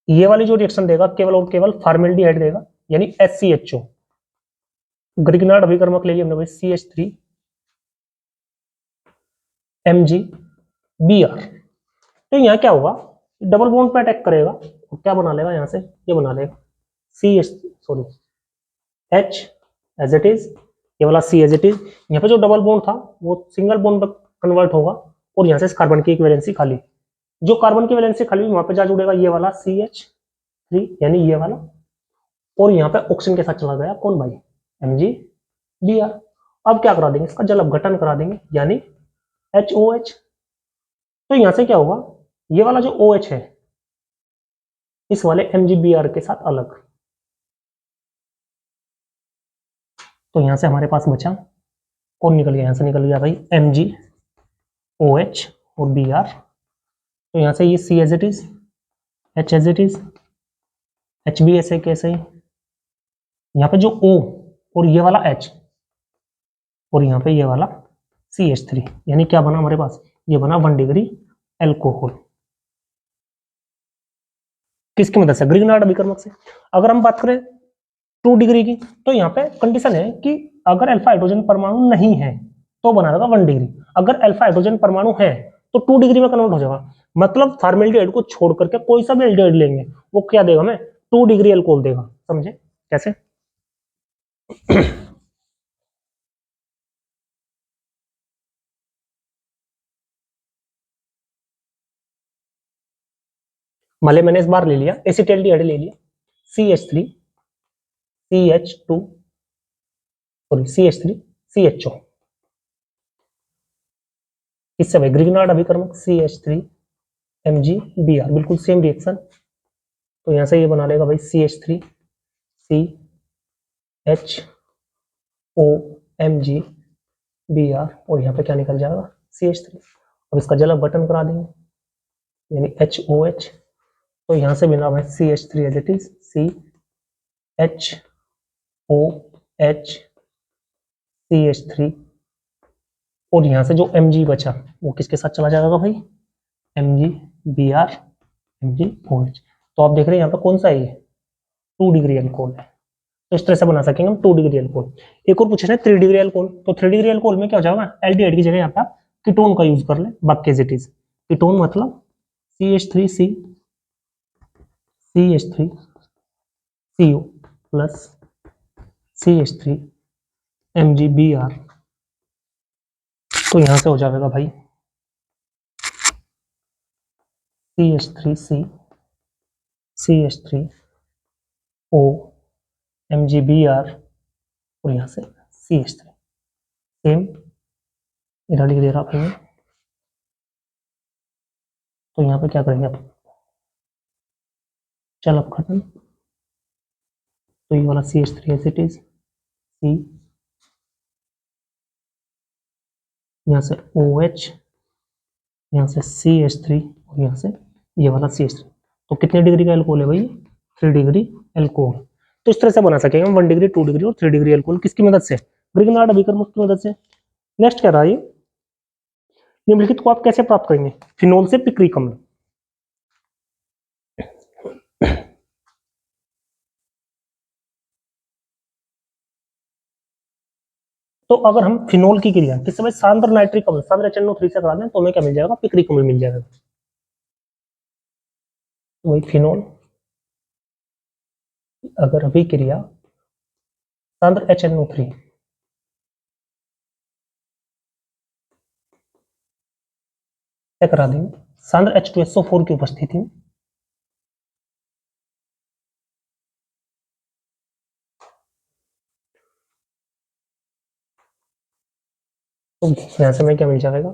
ये वाली जो रिएक्शन देगा केवल और केवल फार्मेल्डिहाइड देगा, यानी SCHO। ग्रिग्नार्ड अभिकर्मक ले लिया हमने भाई CH3 MgBr। तो यहाँ क्या होगा, डबल बॉन्ड पे अटैक करेगा तो क्या बना लेगा, यहां से ये बना लेगा H एज इट इज, ये वाला C एज इट इज। यहाँ पे जो डबल बॉन्ड था वो सिंगल बॉन्ड पर कन्वर्ट होगा, और यहाँ से इस कार्बन की एक वैलेंसी खाली, जो कार्बन की वैलेंसी खाली वहां पे जा जुड़ेगा ये वाला CH3 यानी ये वाला, और यहाँ पे ऑक्सीजन के साथ चला गया कौन भाई, MgBr। अब क्या करा देंगे, इसका जल अपघटन करा देंगे यानी HOH। तो यहां से क्या होगा, ये वाला जो OH है इस वाले MgBr के साथ अलग। तो यहां से हमारे पास बचा कौन, निकल गया, यहां से निकल गया भाई MgOH और Br। तो यहां से ये C as it is, H as it is, H भी ऐसे कैसे ही, यहाँ पे जो O और ये वाला H और यहाँ पे ये वाला CH3, यानी क्या बना हमारे पास, ये बना 1 डिग्री एल्कोहल। किसकी मदद से, ग्रिग्नार्ड अभिकर्मक से। अगर हम बात करें 2 डिग्री की, तो यहाँ पे कंडीशन है कि अगर अल्फा हाइड्रोजन परमाणु नहीं है तो बना रहेगा 1 डिग्री, अगर अल्फा हाइड्रोजन परमाणु है तो 2 डिग्री में कन्वर्ट हो जाएगा। मतलब फार्मेल्डिहाइड को छोड़ करके कोई सा भी एल्डिहाइड लेंगे वो क्या देगा हमें, 2 डिग्री अल्कोहल देगा। समझे कैसे? मान मैंने इस बार ले लिया एसिटाल्डिहाइड ले लिया CH3 CH2 sorry CH3 CHO, इससे भाई ग्रिग्नार्ड अभिकर्मक CH3 MgBr, बिल्कुल सेम रिएक्शन। तो यहां से ये बना लेगा भाई CH3 CHO MgBr, और यहाँ पे क्या निकल जाएगा CH3। अब इसका जल बटन करा देंगे यानी HOH। तो यहां से बिना भाई CH3 as it is CHOH CH3, और यहां से जो Mg बचा वो किसके साथ चला जाएगा भाई, MgBr MgOH। तो आप देख रहे हैं यहाँ पे कौन सा है, ये 2 डिग्री अल्कोहल है। तो इस तरह से बना सकेंगे हम 2 डिग्री अल्कोहल। एक और पूछे ना 3 डिग्री अल्कोहल, तो 3 डिग्री अल्कोहल में क्या हो जाएगा, एल्डिहाइड की जगह यहाँ पे आप कीटोन का यूज कर ले, बाकी एज इट इज। कीटोन मतलब CH3C CH3CO plus CH3 MgBr। तो यहां से हो जाएगा भाई CH3C CH3O MgBr, और यहां से CH3 सेम इधर लिख दे रहा भाई मैं। तो यहाँ पे क्या करेंगे आप, चल अब खत्म। तो ये वाला CH3 as it is C, यहाँ से OH, यहाँ से CH3, और यहाँ से ये वाला CH3। तो कितने डिग्री का एल्कोहल है भाई, 3 डिग्री एल्कोहल। तो इस तरह से बना सकेंगे हम 1 डिग्री 2 डिग्री और 3 डिग्री एल्कोहल, किसकी मदद से, ग्रिग्नार्ड अभिकर्मक की मदद से। नेक्स्ट क्या रहा है, निम्नलिखित को आप कैसे प्राप्त करेंगे, फिनोल से पिक्रिक अम्ल। तो अगर हम फिनोल की क्रिया किस समय सांद्र नाइट्रिक अम्ल सांद्र HNO3 से करा दें तो हमें क्या मिल जाएगा, पिक्रिक अम्ल मिल जाएगा। वही फिनोल अगर अभिक्रिया सांद्र HNO3 तय करा देंगे सांद्र H2SO4 की उपस्थिति में। तो यहां से हमें क्या मिल जाएगा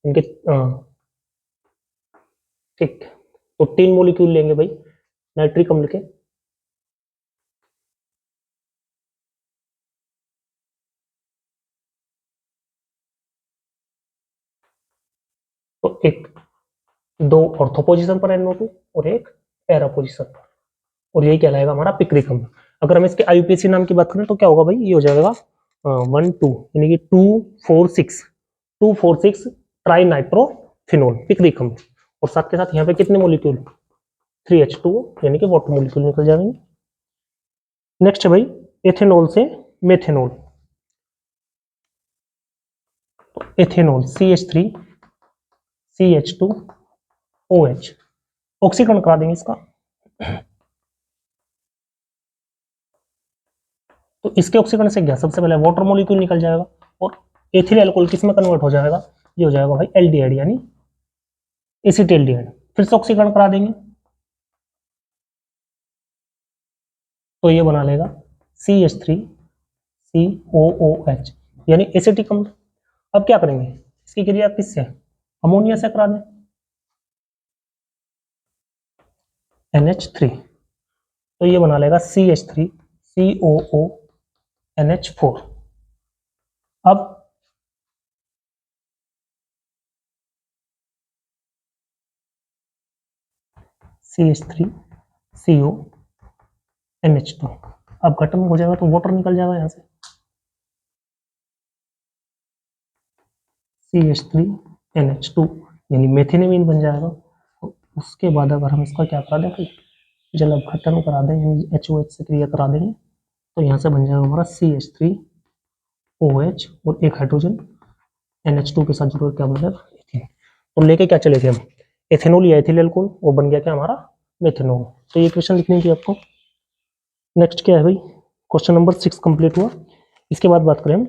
इनके ठीक। तो 3 मॉलिक्यूल लेंगे भाई नाइट्रिक अम्ल के, तो एक 2 ऑर्थो पोजीशन पर NO2 और एक पैरा पोजीशन पर, और यही कहलाएगा हमारा पिक्रिक अम्ल। अगर हम इसके IUPAC नाम की बात करें तो क्या होगा भाई, ये हो जाएगा 1 2 यानी कि 246 ट्राई नाइट्रोफिनोल पिक्रिक अम्ल। और साथ के साथ यहाँ पे कितने मॉलिक्यूल 3H2O यानी कि वाटर मॉलिक्यूल निकल जाएंगे। नेक्स्ट है भाई एथेनॉल से मेथेनॉल। एथेनॉल CH3CH2OH, ऑक्सीकरण करा देंगे इसका। तो इसके ऑक्सीकरण से क्या सबसे पहले वाटर मॉलिक्यूल निकल जाएगा और एथिल अल्कोहल किस में कन्वर्ट हो जाएगा, ये हो जाएगा भाई एल्डिहाइड यानी एसिटाल्डिहाइड। फिर से ऑक्सीकरण करा देंगे तो ये बना लेगा CH3COOH यानी एसिटिक अम्ल। अब क्या करेंगे, इसकी क्रिया किससे, अमोनिया से करा दें NH3, तो ये बना लेगा CH3COONH4। अब CH3CONH2 अब खत्म हो जाएगा तो वाटर निकल जाएगा यहां से CH3NH2 यानी मेथिनेमीन बन जाएगा। तो उसके बाद अगर हम इसका क्या करा दें, जल अपघटन करा दें यानी HOH से क्रिया करा देंगे तो यहाँ से बन जाएगा हमारा CH3OH और एक हाइड्रोजन NH2 के साथ जुड़ क्या बन जाएगा एथेन। तो लेके क्या चले थे हम एथेनॉल या एथिल अल्कोहल, वो बन गया क्या हमारा मेथेनॉल। तो ये क्वेश्चन लिखने की आपको। नेक्स्ट क्या है भाई, क्वेश्चन नंबर 6 कंप्लीट हुआ। इसके बाद बात करें हम